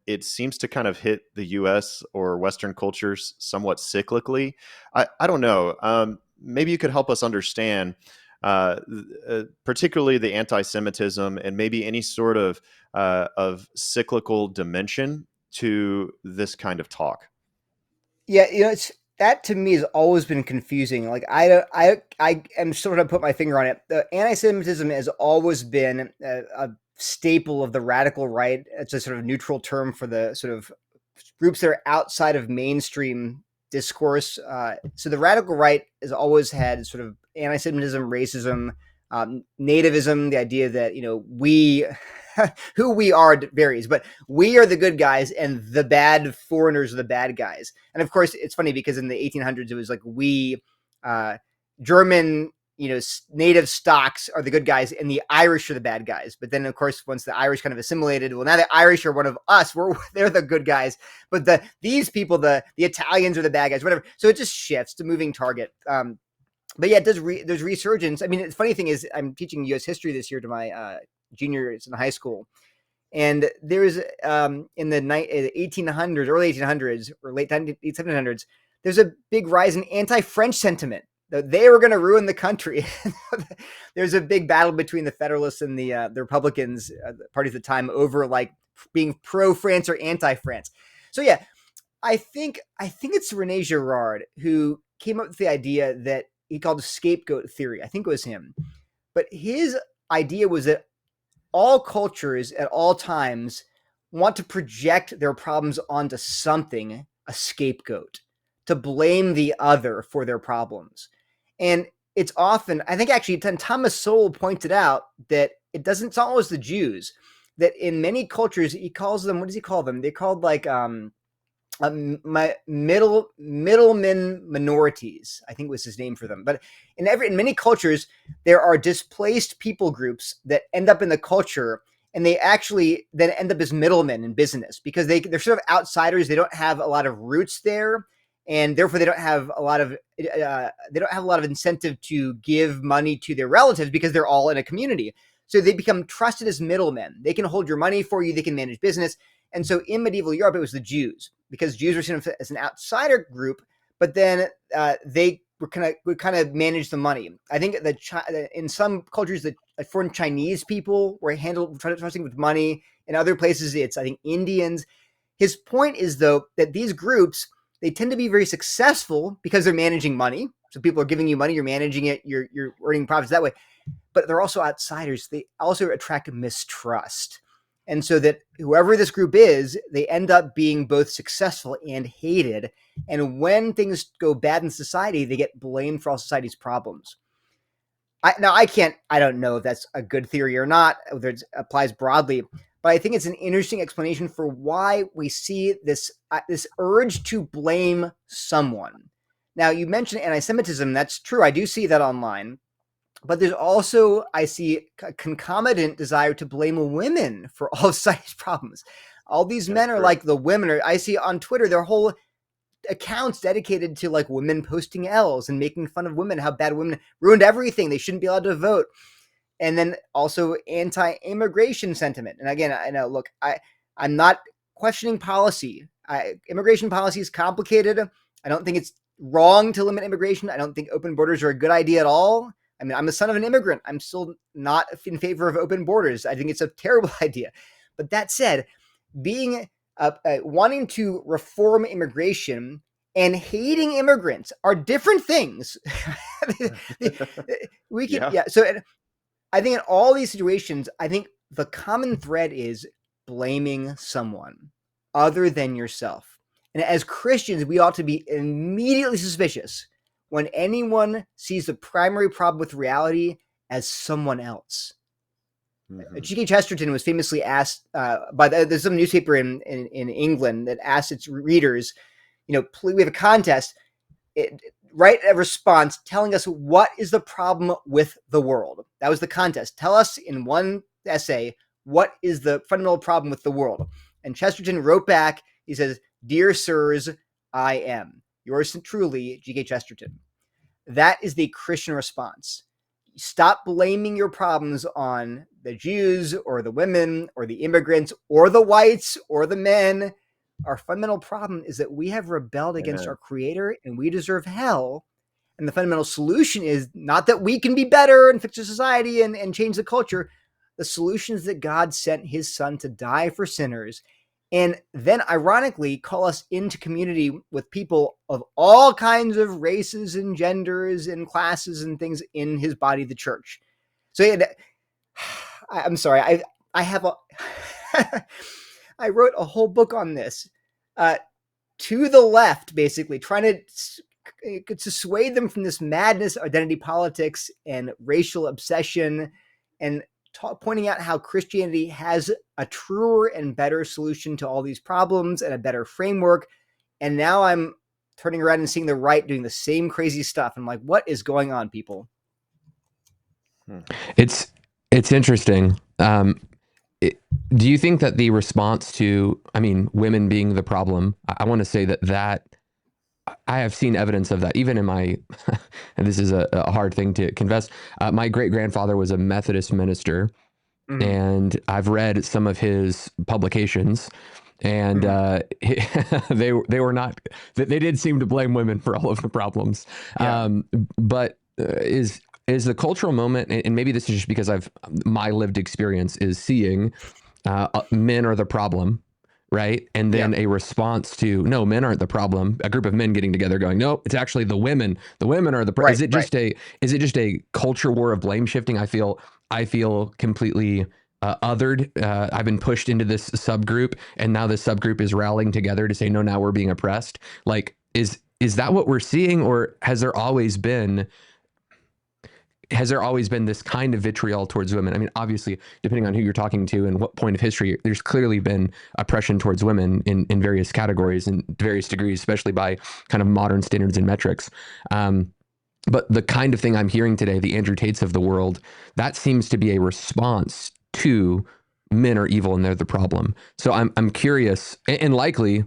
it seems to kind of hit the U.S. or Western cultures somewhat cyclically. I don't know. Maybe you could help us understand particularly the anti-Semitism and maybe any sort of cyclical dimension to this kind of talk. Yeah, that to me has always been confusing. Like I am sort of put my finger on it. The anti-Semitism has always been a staple of the radical right. It's a sort of neutral term for the sort of groups that are outside of mainstream discourse. So the radical right has always had sort of anti-Semitism, racism, nativism, the idea that, we, who we are varies, but we are the good guys and the bad foreigners are the bad guys. And of course, it's funny because in the 1800s, it was like we, German, native stocks are the good guys and the Irish are the bad guys. But then, of course, once the Irish kind of assimilated, well, now the Irish are one of us. They're the good guys. But these people, the Italians are the bad guys, whatever. So it just shifts to moving target. But yeah, there's resurgence. I mean, the funny thing is I'm teaching U.S. history this year to my juniors in high school. And there's in the 1800s, early 1800s or late 1700s, there's a big rise in anti-French sentiment. They were going to ruin the country. There's a big battle between the Federalists and the Republicans, the parties at the time, over like being pro-France or anti-France. So yeah, I think it's René Girard who came up with the idea that he called the scapegoat theory. I think it was him. But his idea was that all cultures at all times want to project their problems onto something, a scapegoat, to blame the other for their problems. And it's often, I think actually Thomas Sowell pointed out that it's not always the Jews, that in many cultures, he calls them, what does he call them? They're called like middlemen minorities, I think was his name for them. But in many cultures, there are displaced people groups that end up in the culture, and they actually then end up as middlemen in business because they're sort of outsiders. They don't have a lot of roots there, and therefore they don't have a lot of incentive to give money to their relatives because they're all in a community. So they become trusted as middlemen. They can hold your money for you. They can manage business. And so in medieval Europe, it was the Jews. because Jews were seen as an outsider group, but then they would kind of manage the money. I think that in some cultures, the foreign Chinese people were trusting with money. In other places, it's, I think, Indians. His point is, though, that these groups, they tend to be very successful because they're managing money. So people are giving you money, you're managing it, you're earning profits that way. But they're also outsiders. They also attract mistrust. And so that whoever this group is, they end up being both successful and hated. And when things go bad in society, they get blamed for all society's problems. I don't know if that's a good theory or not, whether it applies broadly, but I think it's an interesting explanation for why we see this urge to blame someone. Now, you mentioned anti-Semitism. That's true. I do see that online. But there's also, I see, a concomitant desire to blame women for all of society's problems. All these men are like the women. I see on Twitter their whole accounts dedicated to like women posting L's and making fun of women, how bad women ruined everything. They shouldn't be allowed to vote. And then also anti-immigration sentiment. And again, I know, look, I'm not questioning policy. Immigration policy is complicated. I don't think it's wrong to limit immigration. I don't think open borders are a good idea at all. I mean, I'm the son of an immigrant. I'm still not in favor of open borders. I think it's a terrible idea. But that said, being wanting to reform immigration and hating immigrants are different things. We can, yeah. So I think in all these situations, I think the common thread is blaming someone other than yourself. And as Christians, we ought to be immediately suspicious when anyone sees the primary problem with reality as someone else. Mm-hmm. G.K. Chesterton was famously asked there's some newspaper in England that asked its readers, we have a contest, write a response telling us what is the problem with the world. That was the contest. Tell us in one essay, what is the fundamental problem with the world? And Chesterton wrote back, he says, "Dear sirs, I am. Yours truly, G.K. Chesterton." That is the Christian response. Stop blaming your problems on the Jews or the women or the immigrants or the whites or the men. Our fundamental problem is that we have rebelled against our Creator and we deserve hell. And the fundamental solution is not that we can be better and fix the society and change the culture. The solution is that God sent his son to die for sinners and then ironically call us into community with people of all kinds of races and genders and classes and things in his body, the church. So I'm sorry, I have I wrote a whole book on this to the left, basically trying to dissuade them from this madness, identity politics and racial obsession, and pointing out how Christianity has a truer and better solution to all these problems and a better framework. And now I'm turning around and seeing the right doing the same crazy stuff. I'm like, what is going on, people? It's interesting. Do you think that the response to, women being the problem, I want to say that I have seen evidence of that even in my, and this is a hard thing to confess. My great grandfather was a Methodist minister, and I've read some of his publications, and they were not. They did seem to blame women for all of the problems. Yeah. But is the cultural moment, and maybe this is just because my lived experience is seeing men are the problem. Right. And then a response to, no, men aren't the problem. A group of men getting together going, no, it's actually the women. The women are the problem. Is it just a culture war of blame shifting? I feel completely othered. I've been pushed into this subgroup, and now this subgroup is rallying together to say, no, now we're being oppressed. Like, is that what we're seeing, or has there always been this kind of vitriol towards women? Obviously, depending on who you're talking to and what point of history, there's clearly been oppression towards women in various categories and various degrees, especially by kind of modern standards and metrics. But the kind of thing I'm hearing today, the Andrew Tates of the world, that seems to be a response to men are evil and they're the problem. So I'm curious, and likely,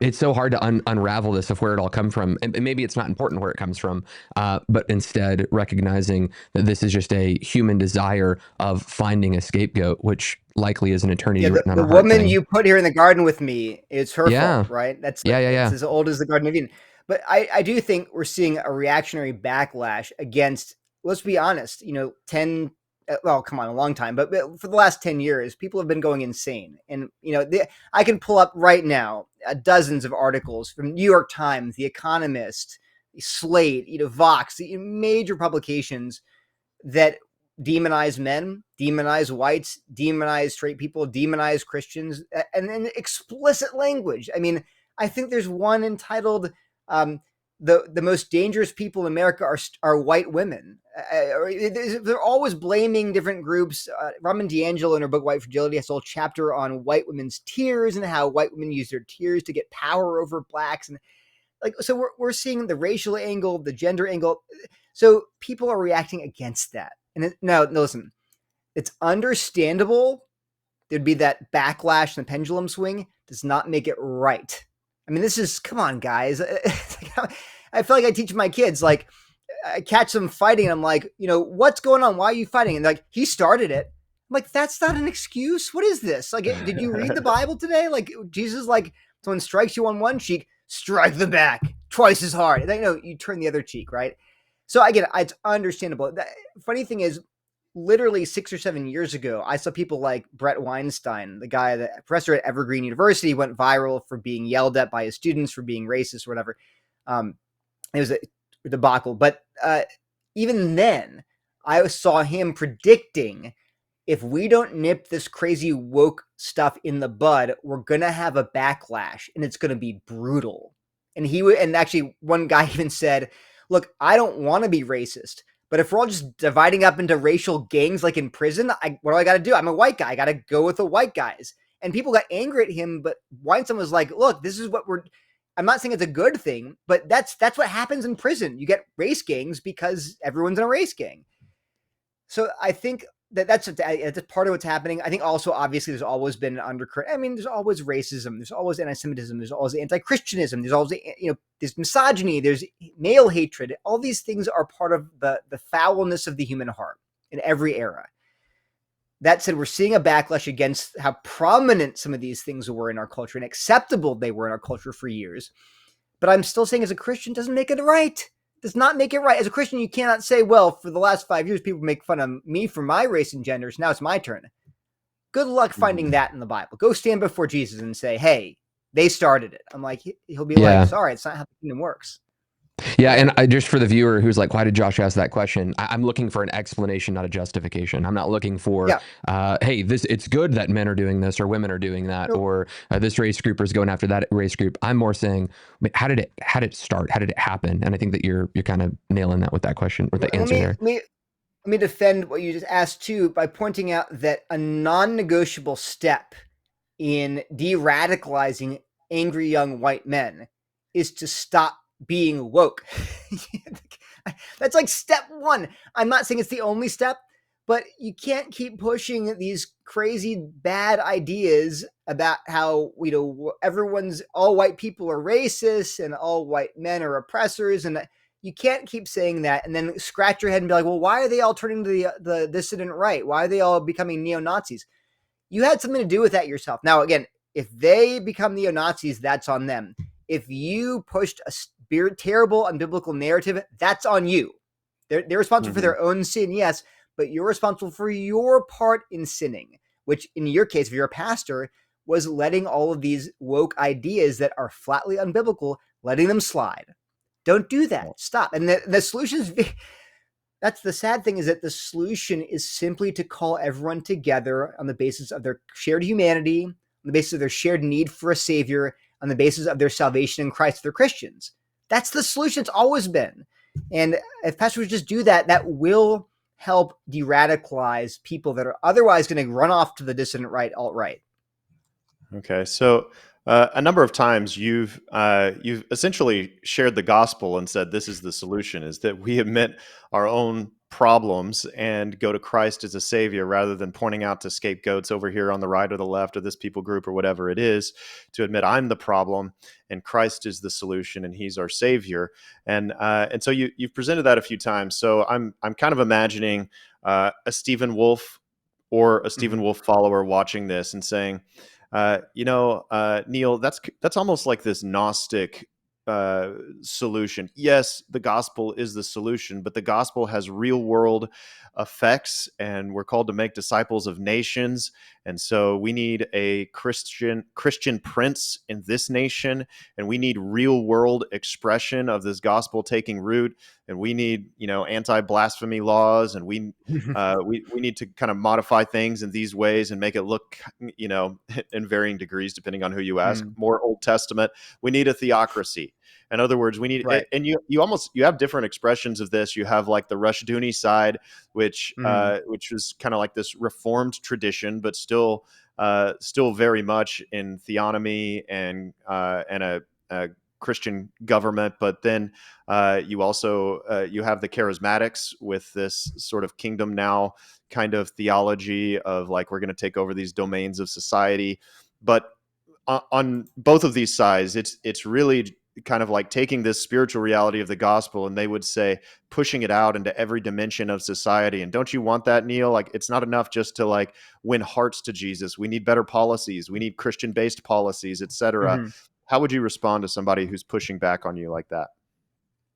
It's so hard to unravel this of where it all comes from. And maybe it's not important where it comes from, but instead recognizing that this is just a human desire of finding a scapegoat, which likely is an eternity Yeah, written on the our heart woman thing. you put here in the garden with me, it's her Yeah. fault, right? That's Yeah. Yeah. it's Yeah. as old as the Garden of Eden. But I do think we're seeing a reactionary backlash against, let's be honest, 10, well, come on, a long time, but for the last 10 years, people have been going insane. And, I can pull up right now dozens of articles from New York Times, The Economist, Slate, Vox, major publications that demonize men, demonize whites, demonize straight people, demonize Christians, and in explicit language. I mean, I think there's one entitled "The most dangerous people in America are white women." They're always blaming different groups. Raman D'Angelo in her book White Fragility has a whole chapter on white women's tears and how white women use their tears to get power over blacks, and so we're seeing the racial angle, the gender angle. So people are reacting against that. And no, listen, it's understandable. There'd be that backlash and the pendulum swing does not make it right. I mean, come on, guys. I feel like I teach my kids, like, I catch them fighting and I'm like, what's going on? Why are you fighting? And they're like, he started it. I'm like, that's not an excuse. What is this? Like, did you read the Bible today? Like, Jesus, like, someone strikes you on one cheek, strike the back twice as hard. And then, you turn the other cheek, right? So I get it. It's understandable. The funny thing is, literally 6 or 7 years ago, I saw people like Brett Weinstein, the guy, the professor at Evergreen University, went viral for being yelled at by his students for being racist or whatever. It was a debacle. But even then, I saw him predicting, if we don't nip this crazy woke stuff in the bud, we're going to have a backlash and it's going to be brutal. And actually one guy even said, look, I don't want to be racist, but if we're all just dividing up into racial gangs like in prison, what do I got to do? I'm a white guy. I got to go with the white guys. And people got angry at him, but Weinstein was like, look, this is what I'm not saying it's a good thing, but that's what happens in prison. You get race gangs because everyone's in a race gang. So I think that's part of what's happening. I think also, obviously, there's always been an undercurrent. I mean, there's always racism. There's always anti-Semitism. There's always anti-Christianism. There's always, there's misogyny. There's male hatred. All these things are part of the foulness of the human heart in every era. That said, we're seeing a backlash against how prominent some of these things were in our culture and acceptable they were in our culture for years. But I'm still saying, as a Christian, doesn't make it right. Does not make it right. As a Christian, you cannot say, well, for the last 5 years, people make fun of me for my race and gender, so now it's my turn. Good luck finding that in the Bible. Go stand before Jesus and say, hey, they started it. I'm like, he'll be like, sorry, it's not how the kingdom works. Yeah, and just for the viewer who's like, why did Josh ask that question? I'm looking for an explanation, not a justification. I'm not looking for, hey, it's good that men are doing this or women are doing that, or this race group is going after that race group. I'm more saying, how did it start? How did it happen? And I think that you're kind of nailing that with that question, with the answer there. Let me defend what you just asked too by pointing out that a non-negotiable step in de-radicalizing angry young white men is to stop being woke. That's like step one. I'm not saying it's the only step, but you can't keep pushing these crazy bad ideas about how, all white people are racist and all white men are oppressors. And you can't keep saying that and then scratch your head and be like, well, why are they all turning to the dissident right? Why are they all becoming neo-Nazis? You had something to do with that yourself. Now, again, if they become neo-Nazis, that's on them. If you pushed a terrible, unbiblical narrative, that's on you. They're responsible for their own sin, yes, but you're responsible for your part in sinning, which in your case, if you're a pastor, was letting all of these woke ideas that are flatly unbiblical, letting them slide. Don't do that. Stop. And the solution is, that's the sad thing, is that the solution is simply to call everyone together on the basis of their shared humanity, on the basis of their shared need for a savior, on the basis of their salvation in Christ. They're Christians. That's the solution. It's always been. And if pastors just do that, that will help de-radicalize people that are otherwise going to run off to the dissident right, alt-right. Okay. So A number of times you've essentially shared the gospel and said this is the solution: is that we admit our own problems and go to Christ as a savior rather than pointing out to scapegoats over here on the right or the left or this people group or whatever it is. To admit I'm the problem and Christ is the solution and He's our savior. And so you've presented that a few times. So I'm kind of imagining a Stephen Wolfe or a Stephen Wolfe follower watching this and saying, Neil, that's almost like this Gnostic solution. Yes, the gospel is the solution, but the gospel has real world effects, and we're called to make disciples of nations. And so we need a Christian prince in this nation, and we need real world expression of this gospel taking root. And we need, anti-blasphemy laws, and we need to kind of modify things in these ways and make it look, in varying degrees, depending on who you ask, more Old Testament. We need a theocracy. In other words, we need, Right. and you have different expressions of this. You have like the Rushduni side, which is kind of like this reformed tradition, but still very much in theonomy and a Christian government. But then you also you have the charismatics with this sort of kingdom now kind of theology of like, we're going to take over these domains of society. But on both of these sides, it's really kind of like taking this spiritual reality of the gospel, and they would say pushing it out into every dimension of society. And don't you want that, Neil? Like, it's not enough just to like win hearts to Jesus. We need better policies. We need Christian-based policies, etc. How would you respond to somebody who's pushing back on you like that?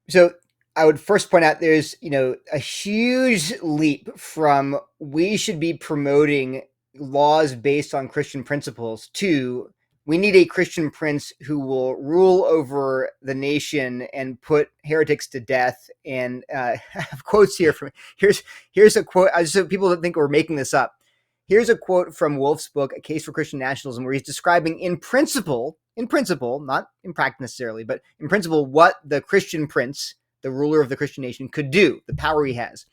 So I would first point out there's, a huge leap from we should be promoting laws based on Christian principles to we need a Christian prince who will rule over the nation and put heretics to death. And I have quotes here here's a quote. So people don't think we're making this up. Here's a quote from Wolfe's book, A Case for Christian Nationalism, where he's describing in principle, not in practice necessarily, but in principle, what the Christian prince, the ruler of the Christian nation, could do, the power he has.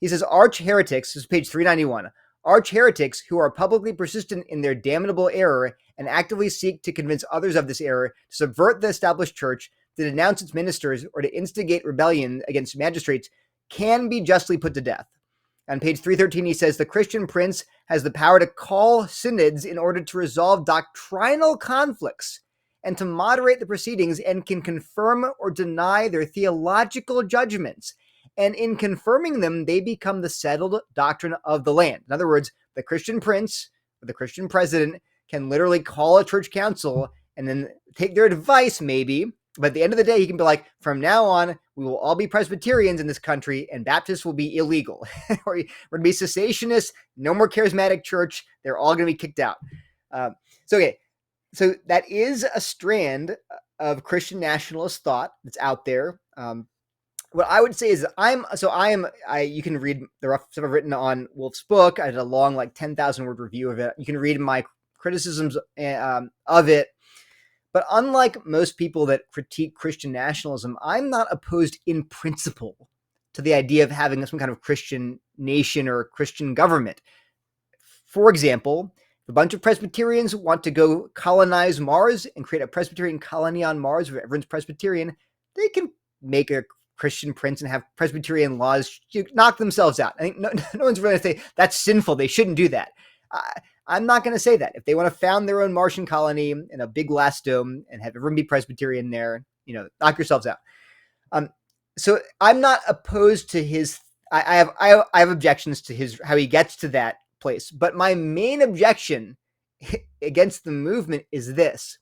He says, arch heretics, this is page 391, arch heretics who are publicly persistent in their damnable error and actively seek to convince others of this error, to subvert the established church, to denounce its ministers, or to instigate rebellion against magistrates, can be justly put to death. On page 313, he says, the Christian prince has the power to call synods in order to resolve doctrinal conflicts and to moderate the proceedings, and can confirm or deny their theological judgments. And in confirming them, they become the settled doctrine of the land. In other words, the Christian prince or the Christian president can literally call a church council and then take their advice, maybe. But at the end of the day, he can be like, from now on, we will all be Presbyterians in this country, and Baptists will be illegal. Or we're going to be cessationists, no more charismatic church. They're all going to be kicked out. So that is a strand of Christian nationalist thought that's out there. What I would say is you can read the rough stuff I've written on Wolfe's book. I did a long, like 10,000 word review of it. You can read my criticisms of it. But unlike most people that critique Christian nationalism, I'm not opposed in principle to the idea of having some kind of Christian nation or Christian government. For example, if a bunch of Presbyterians want to go colonize Mars and create a Presbyterian colony on Mars where everyone's Presbyterian, they can make a Christian prince and have Presbyterian laws to knock themselves out. I think no one's really going to say that's sinful. They shouldn't do that. I'm not going to say that. If they want to found their own Martian colony in a big glass dome and have everyone be Presbyterian there, knock yourselves out. So I'm not opposed to his. I have objections to how he gets to that place. But my main objection against the movement is this: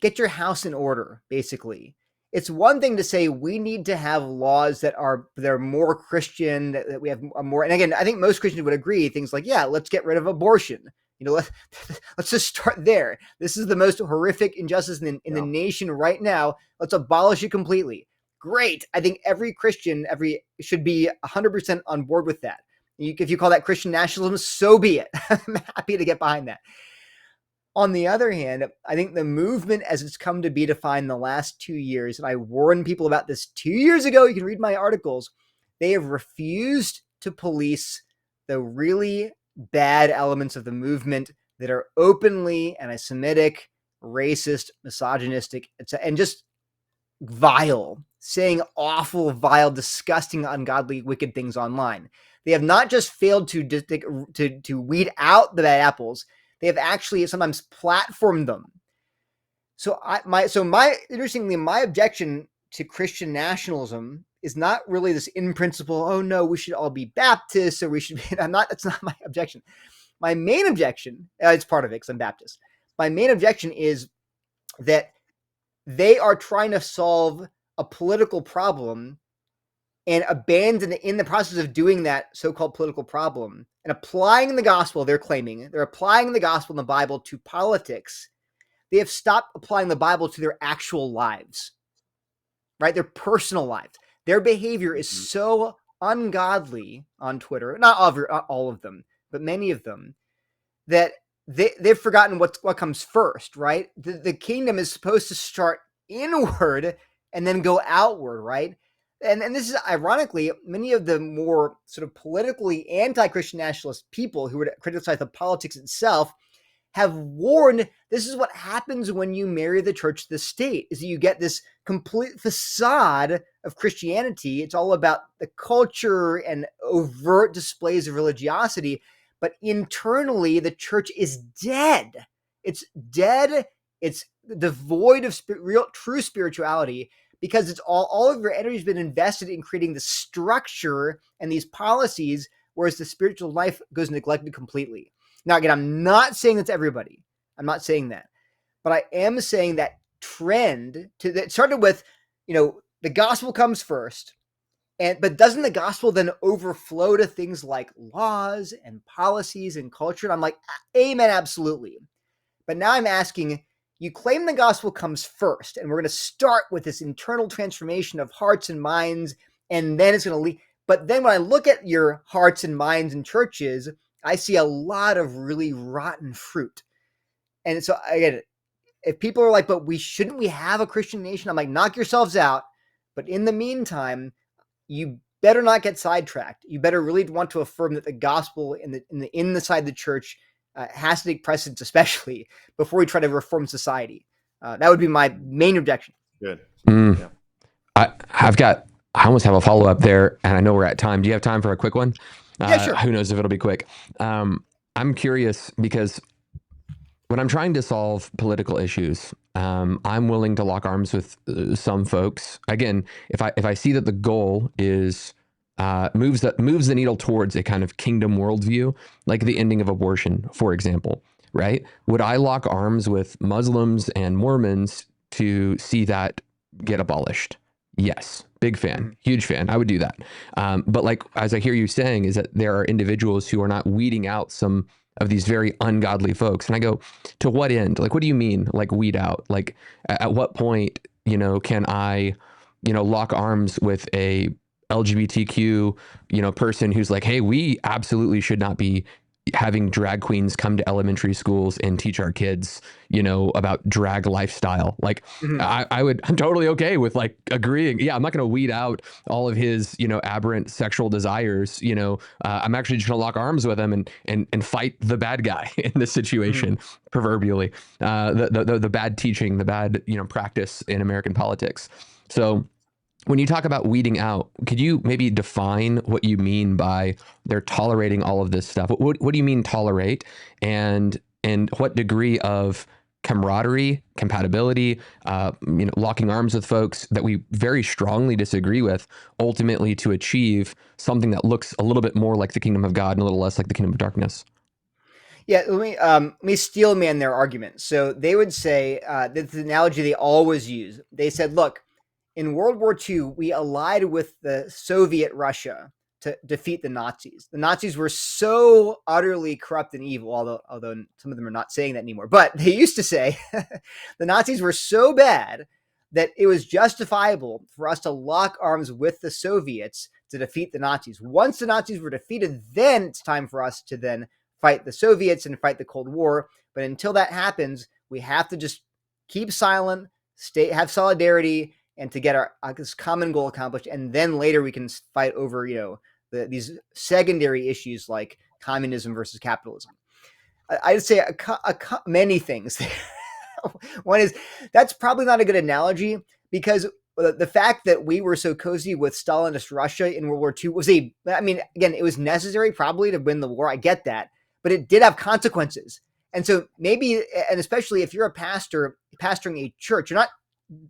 get your house in order. Basically, it's one thing to say we need to have laws that are more Christian, that we have a more, and again, I think most Christians would agree, things like, yeah, let's get rid of abortion. Let's just start there. This is the most horrific injustice in the nation right now. Let's abolish it completely. Great. I think every Christian should be 100% on board with that. If you call that Christian nationalism, so be it. I'm happy to get behind that. On the other hand, I think the movement as it's come to be defined the last 2 years, and I warned people about this 2 years ago, you can read my articles, they have refused to police the really bad elements of the movement that are openly anti-Semitic, racist, misogynistic, and just vile, saying awful, vile, disgusting, ungodly, wicked things online. They have not just failed to weed out the bad apples, they have actually sometimes platformed them. So interestingly, my objection to Christian nationalism is not really this in principle, oh no, we should all be Baptists, or we should be, that's not my objection. My main objection, it's part of it because I'm Baptist. My main objection is that they are trying to solve a political problem and abandon, in the process of doing that so-called political problem and applying the gospel, they're applying the gospel in the Bible to politics. They have stopped applying the Bible to their actual lives, right? Their personal lives. Their behavior is so ungodly on Twitter, not all of them, but many of them, that they've forgotten what comes first, right? The kingdom is supposed to start inward and then go outward, right? And this is ironically, many of the more sort of politically anti-Christian nationalist people who would criticize the politics itself have warned this is what happens when you marry the church to the state, is that you get this complete facade of Christianity. It's all about the culture and overt displays of religiosity, but internally the church is dead. It's dead. It's devoid of true spirituality, because it's all of your energy has been invested in creating the structure and these policies, whereas the spiritual life goes neglected completely. Now, again, I'm not saying that's everybody. I'm not saying that. But I am saying that trend that started with, the gospel comes first, but doesn't the gospel then overflow to things like laws and policies and culture? And I'm like, amen, absolutely. But now I'm asking, you claim the gospel comes first, and we're going to start with this internal transformation of hearts and minds, and then it's going to lead. But then when I look at your hearts and minds in churches, I see a lot of really rotten fruit. And so again, if people are like, but shouldn't we have a Christian nation? I'm like, knock yourselves out. But in the meantime, you better not get sidetracked. You better really want to affirm that the gospel in the side of the church has to take precedence, especially before we try to reform society. That would be my main objection. Good. Yeah. I almost have a follow up there, and I know we're at time. Do you have time for a quick one? Yeah, sure. Who knows if it'll be quick? I'm curious because when I'm trying to solve political issues, I'm willing to lock arms with some folks. Again, if I see that the goal is moves the needle towards a kind of kingdom worldview, like the ending of abortion, for example, right? Would I lock arms with Muslims and Mormons to see that get abolished? Yes. Big fan, huge fan. I would do that. But like, as I hear you saying, is that there are individuals who are not weeding out some of these very ungodly folks. And I go, to what end? Like, what do you mean? Like weed out? Like at what point, can I, lock arms with a LGBTQ, person who's like, hey, we absolutely should not be having drag queens come to elementary schools and teach our kids, about drag lifestyle. Like I'm totally okay with like agreeing. Yeah. I'm not going to weed out all of his, aberrant sexual desires. I'm actually just going to lock arms with him and fight the bad guy in this situation, proverbially, the bad teaching, the bad, practice in American politics. So when you talk about weeding out, could you maybe define what you mean by they're tolerating all of this stuff? What do you mean tolerate, and what degree of camaraderie, compatibility, locking arms with folks that we very strongly disagree with, ultimately to achieve something that looks a little bit more like the kingdom of God and a little less like the kingdom of darkness? Yeah, let me steel man their argument. So they would say that's the analogy they always use. They said, look, in World War II, we allied with the Soviet Russia to defeat the Nazis. The Nazis were so utterly corrupt and evil, although some of them are not saying that anymore. But they used to say the Nazis were so bad that it was justifiable for us to lock arms with the Soviets to defeat the Nazis. Once the Nazis were defeated, then it's time for us to then fight the Soviets and fight the Cold War. But until that happens, we have to just keep silent, have solidarity, and to get this common goal accomplished. And then later we can fight over, these secondary issues like communism versus capitalism. I'd say many things. One is that's probably not a good analogy because the fact that we were so cozy with Stalinist Russia in World War II was again, it was necessary probably to win the war. I get that, but it did have consequences. And so maybe, and especially if you're a pastor pastoring a church, you're not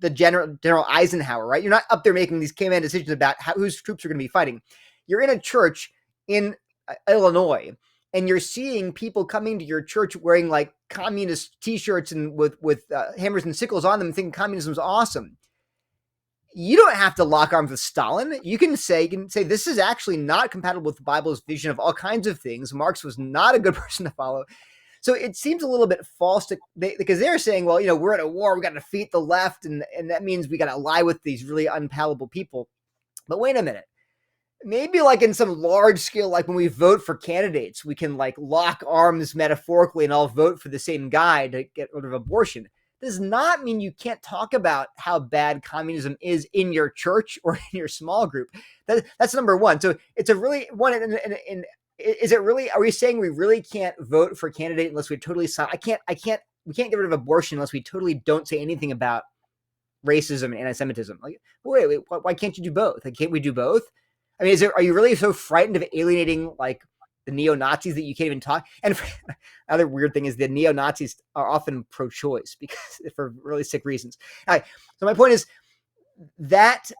the General Eisenhower, right? You're not up there making these caveman decisions about whose troops are going to be fighting. You're in a church in Illinois, and you're seeing people coming to your church wearing like communist T-shirts and with hammers and sickles on them, thinking communism is awesome. You don't have to lock arms with Stalin. You can say this is actually not compatible with the Bible's vision of all kinds of things. Marx was not a good person to follow. So it seems a little bit false because they're saying, well, we're at a war, we got to defeat the left, and that means we got to ally with these really unpalatable people. But wait a minute. Maybe like in some large scale, like when we vote for candidates, we can like lock arms metaphorically and all vote for the same guy to get rid of abortion. Does not mean you can't talk about how bad communism is in your church or in your small group. That's number one. So it's a really one. Is it really? Are we saying we really can't vote for a candidate unless we totally? We can't get rid of abortion unless we totally don't say anything about racism and anti-Semitism. Like, wait, why can't you do both? Like, can't we do both? I mean, are you really so frightened of alienating like the neo-Nazis that you can't even talk? And another weird thing is the neo-Nazis are often pro-choice because for really sick reasons. All right, so my point is that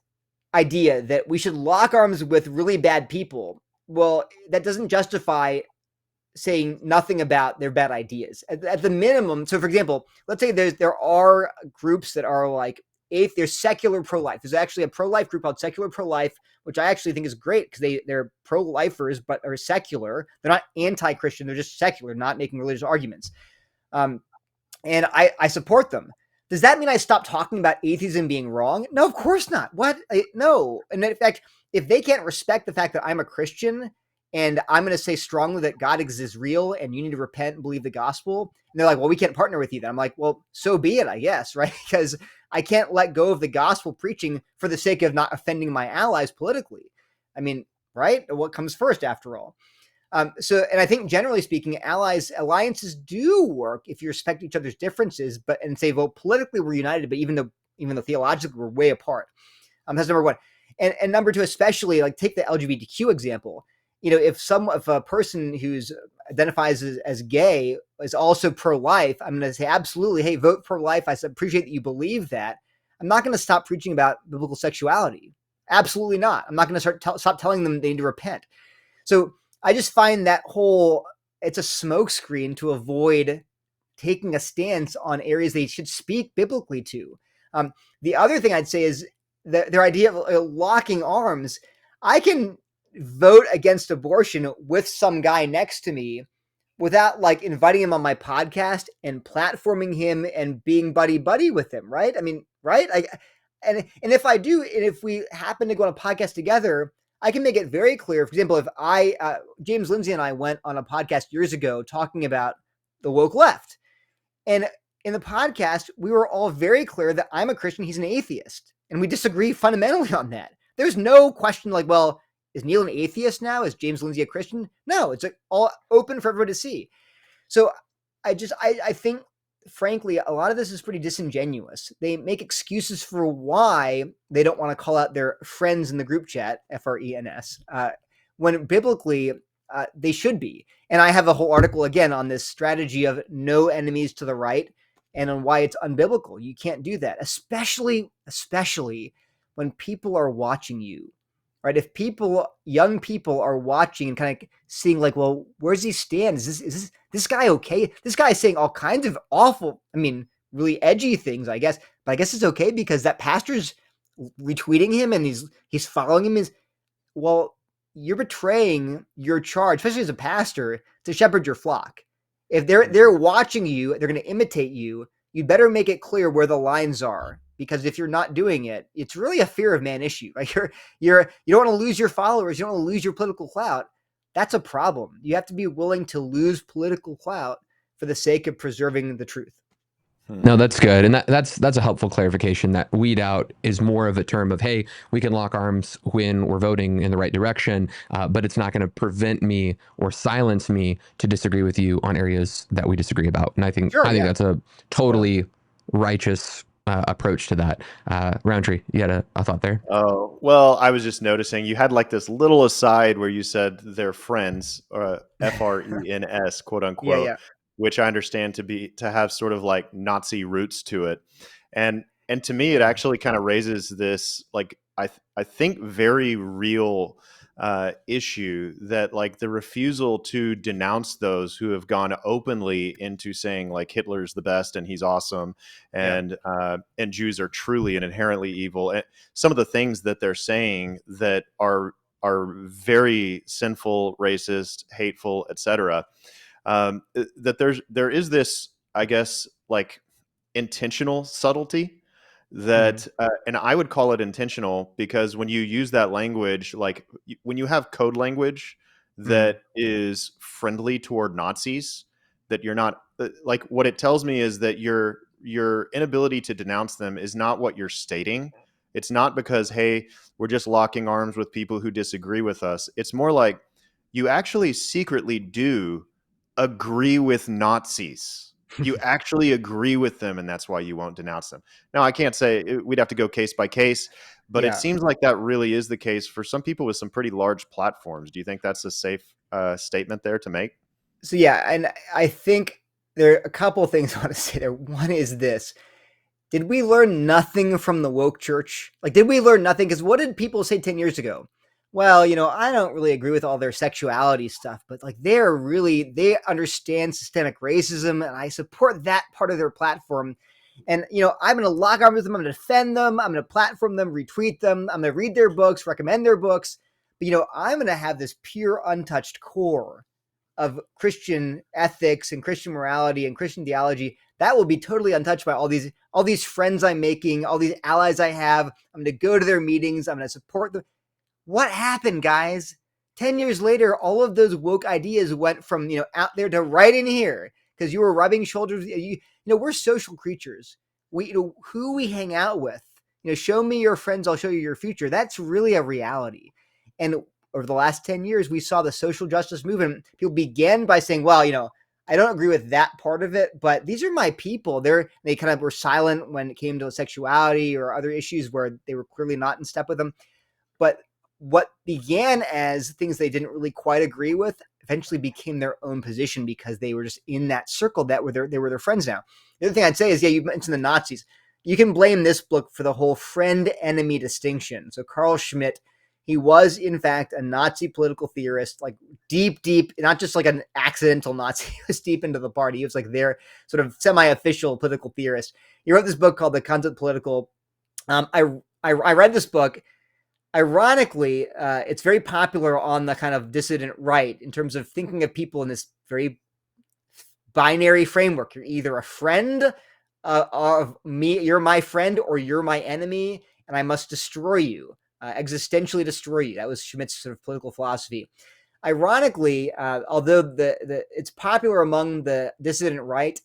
idea that we should lock arms with really bad people, well, that doesn't justify saying nothing about their bad ideas. At the minimum, so for example, let's say there are groups that are like there's secular pro-life. There's actually a pro-life group called Secular Pro-Life, which I actually think is great because they're pro-lifers, but are secular. They're not anti-Christian. They're just secular, not making religious arguments. And I support them. Does that mean I stop talking about atheism being wrong? No, of course not. What? No. And in fact, if they can't respect the fact that I'm a Christian and I'm going to say strongly that God is real and you need to repent and believe the gospel, and they're like, well, we can't partner with you then. I'm like, well, so be it, I guess, right? Because I can't let go of the gospel preaching for the sake of not offending my allies politically. I mean, right? What comes first after all? And I think generally speaking, alliances do work if you respect each other's differences, and say, well, politically we're united, but even though theologically we're way apart. That's number one. And number two, especially like take the LGBTQ example. If a person who's identifies as gay is also pro-life, I'm going to say absolutely, hey, vote pro-life. I appreciate that you believe that. I'm not going to stop preaching about biblical sexuality. Absolutely not. I'm not going to stop telling them they need to repent. So I just find that it's a smokescreen to avoid taking a stance on areas they should speak biblically to. The other thing I'd say is their idea of locking arms. I can vote against abortion with some guy next to me without like inviting him on my podcast and platforming him and being buddy with him, right? I mean, right? And if I do, and if we happen to go on a podcast together, I can make it very clear. For example, if James Lindsay and I went on a podcast years ago talking about the woke left, and in the podcast, we were all very clear that I'm a Christian, he's an atheist, and we disagree fundamentally on that. There's no question like, well, is Neil an atheist now? Is James Lindsay a Christian? No, it's all open for everyone to see. So I think, frankly, a lot of this is pretty disingenuous. They make excuses for why they don't want to call out their friends in the group chat, FRENS, when biblically they should be. And I have a whole article, again, on this strategy of no enemies to the right and on why it's unbiblical. You can't do that, especially when people are watching you. Right? If young people are watching and kind of seeing like, well, where's he stand? Is this guy okay? This guy is saying all kinds of awful, really edgy things, I guess. But I guess it's okay because that pastor's retweeting him and he's following him. Well, you're betraying your charge, especially as a pastor, to shepherd your flock. If they're watching you, they're going to imitate you. You'd better make it clear where the lines are. Because if you're not doing it, it's really a fear of man issue. Right? You don't want to lose your followers. You don't want to lose your political clout. That's a problem. You have to be willing to lose political clout for the sake of preserving the truth. No, that's good. And that's a helpful clarification. That weed out is more of a term of, hey, we can lock arms when we're voting in the right direction, but it's not going to prevent me or silence me to disagree with you on areas that we disagree about. And I think Sure, yeah. that's a totally righteous approach to that. Roundtree, you had a thought there? Oh, well, I was just noticing you had like this little aside where you said they're friends, FRENS, quote Yeah, unquote, yeah. which I understand to have sort of like Nazi roots to it. And to me, it actually kind of raises this like I think very real issue that like the refusal to denounce those who have gone openly into saying like Hitler's the best and he's awesome Yeah. and Jews are truly and inherently evil. And some of the things that they're saying that are very sinful, racist, hateful, etc. That there is this, I guess, like intentional subtlety Mhm. that and I would call it intentional because when you use that language, like when you have code language Mhm. that is friendly toward Nazis, that you're not like what it tells me is that your inability to denounce them is not what you're stating. It's not because, hey, we're just locking arms with people who disagree with us. It's more like you actually secretly do agree with Nazis. You actually agree with them, and that's why you won't denounce them. Now, I can't say we'd have to go case by case, but it Yeah. seems like that really is the case for some people with some pretty large platforms. Do you think that's a safe statement there to make? So yeah, and I think there are a couple of things I want to say there. One is this. Did we learn nothing from the woke church? Like, did we learn nothing? Because what did people say 10 years ago? Well, I don't really agree with all their sexuality stuff, but like they understand systemic racism and I support that part of their platform. And, I'm going to lock arms with them. I'm going to defend them. I'm going to platform them, retweet them. I'm going to read their books, recommend their books. But, I'm going to have this pure, untouched core of Christian ethics and Christian morality and Christian theology that will be totally untouched by all these friends I'm making, all these allies I have. I'm going to go to their meetings. I'm going to support them. What happened, guys? 10 years later, all of those woke ideas went from, out there to right in here because you were rubbing shoulders. We're social creatures. Who we hang out with. Show me your friends, I'll show you your future. That's really a reality. And over the last 10 years, we saw the social justice movement. People began by saying, well, I don't agree with that part of it, but these are my people. They kind of were silent when it came to sexuality or other issues where they were clearly not in step with them. But what began as things they didn't really quite agree with eventually became their own position because they were just in that circle they were their friends now. The other thing I'd say is, yeah, you mentioned the Nazis. You can blame this book for the whole friend-enemy distinction. So Carl Schmitt, he was in fact a Nazi political theorist, like deep, not just like an accidental Nazi. He was deep into the party. He was like their sort of semi-official political theorist. He wrote this book called The Concept Political. I read this book. Ironically, it's very popular on the kind of dissident right in terms of thinking of people in this very binary framework. You're either a friend of me, you're my friend, or you're my enemy, and I must destroy you, existentially destroy you. That was Schmitt's sort of political philosophy. Ironically, although it's popular among the dissident right,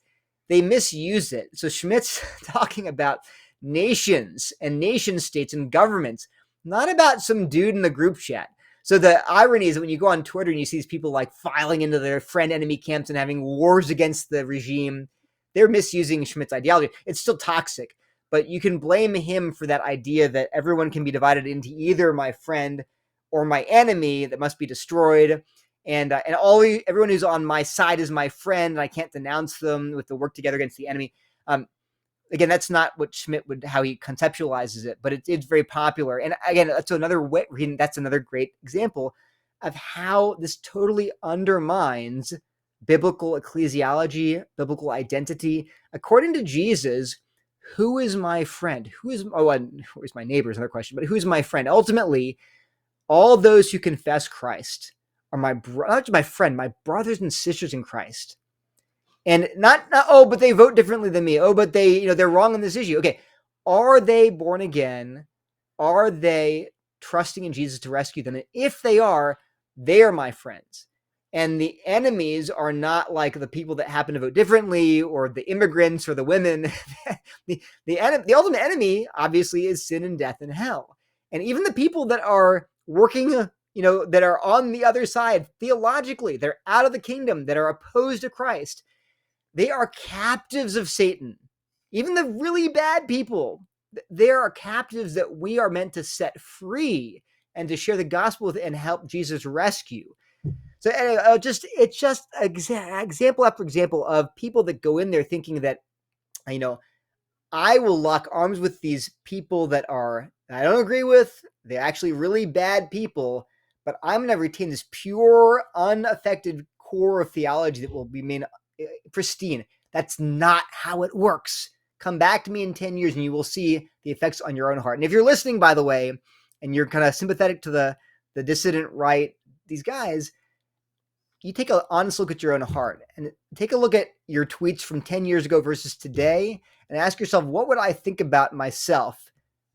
they misuse it. So Schmitt's talking about nations and nation states and governments, not about some dude in the group chat. So the irony is that when you go on Twitter and you see these people like filing into their friend enemy camps and having wars against the regime, they're misusing Schmitt's ideology. It's still toxic, but you can blame him for that idea that everyone can be divided into either my friend or my enemy that must be destroyed. And everyone who's on my side is my friend, and I can't denounce them with the work together against the enemy. Again, that's not what Schmitt how he conceptualizes it, but it's very popular. And again, that's another great example of how this totally undermines biblical ecclesiology, biblical identity. According to Jesus, who is my friend? Who is my neighbor is another question, but who's my friend? Ultimately, all those who confess Christ are not my friend, my brothers and sisters in Christ. And not but they vote differently than me. Oh, but they're wrong on this issue. Okay, are they born again? Are they trusting in Jesus to rescue them? And if they are my friends. And the enemies are not like the people that happen to vote differently or the immigrants or the women. The ultimate enemy, obviously, is sin and death and hell. And even the people that are working, that are on the other side theologically, they're out of the kingdom, that are opposed to Christ, they are captives of Satan. Even the really bad people, they are captives that we are meant to set free and to share the gospel with and help Jesus rescue. So anyway, it's just example after example of people that go in there thinking that, I will lock arms with these people that I don't agree with. They're actually really bad people, but I'm going to retain this pure, unaffected core of theology that will remain pristine. That's not how it works. Come back to me in 10 years and you will see the effects on your own heart. And if you're listening, by the way, and you're kind of sympathetic to the dissident right, these guys, you take an honest look at your own heart and take a look at your tweets from 10 years ago versus today and ask yourself, what would I think about myself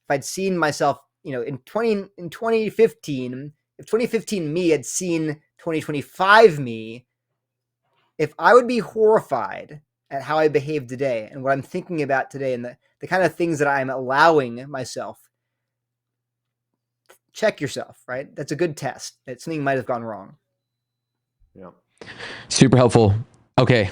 if I'd seen myself, in 2015, if 2015 me had seen 2025 me, if I would be horrified at how I behave today and what I'm thinking about today and the kind of things that I'm allowing myself. Check yourself, right? That's a good test that something might have gone wrong. Yeah. Super helpful. Okay.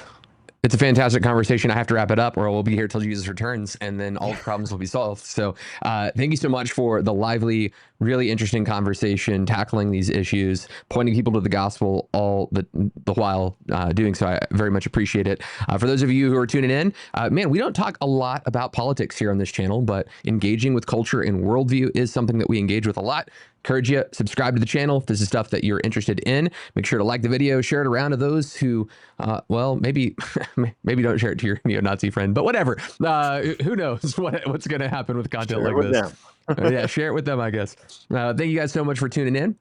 It's a fantastic conversation. I have to wrap it up or we'll be here till Jesus returns and then all the problems will be solved. So thank you so much for the lively, really interesting conversation, tackling these issues, pointing people to the gospel all the while doing so. I very much appreciate it. For those of you who are tuning in, man, we don't talk a lot about politics here on this channel, but engaging with culture and worldview is something that we engage with a lot. Encourage you, subscribe to the channel if this is stuff that you're interested in. Make sure to like the video, share it around to those who, maybe don't share it to your neo-Nazi friend, but whatever. Who knows what's going to happen with content Share like it this. with them. Yeah, share it with them, I guess. Thank you guys so much for tuning in.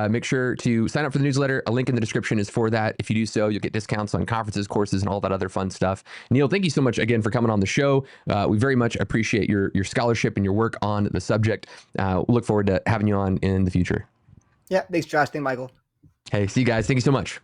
Make sure to sign up for the newsletter. A link in the description is for that. If you do so, you'll get discounts on conferences, courses, and all that other fun stuff. Neil, thank you so much again for coming on the show. We very much appreciate your scholarship and your work on the subject. We'll look forward to having you on in the future. Yeah, thanks, Josh. Thanks, Michael. Hey, see you guys. Thank you so much.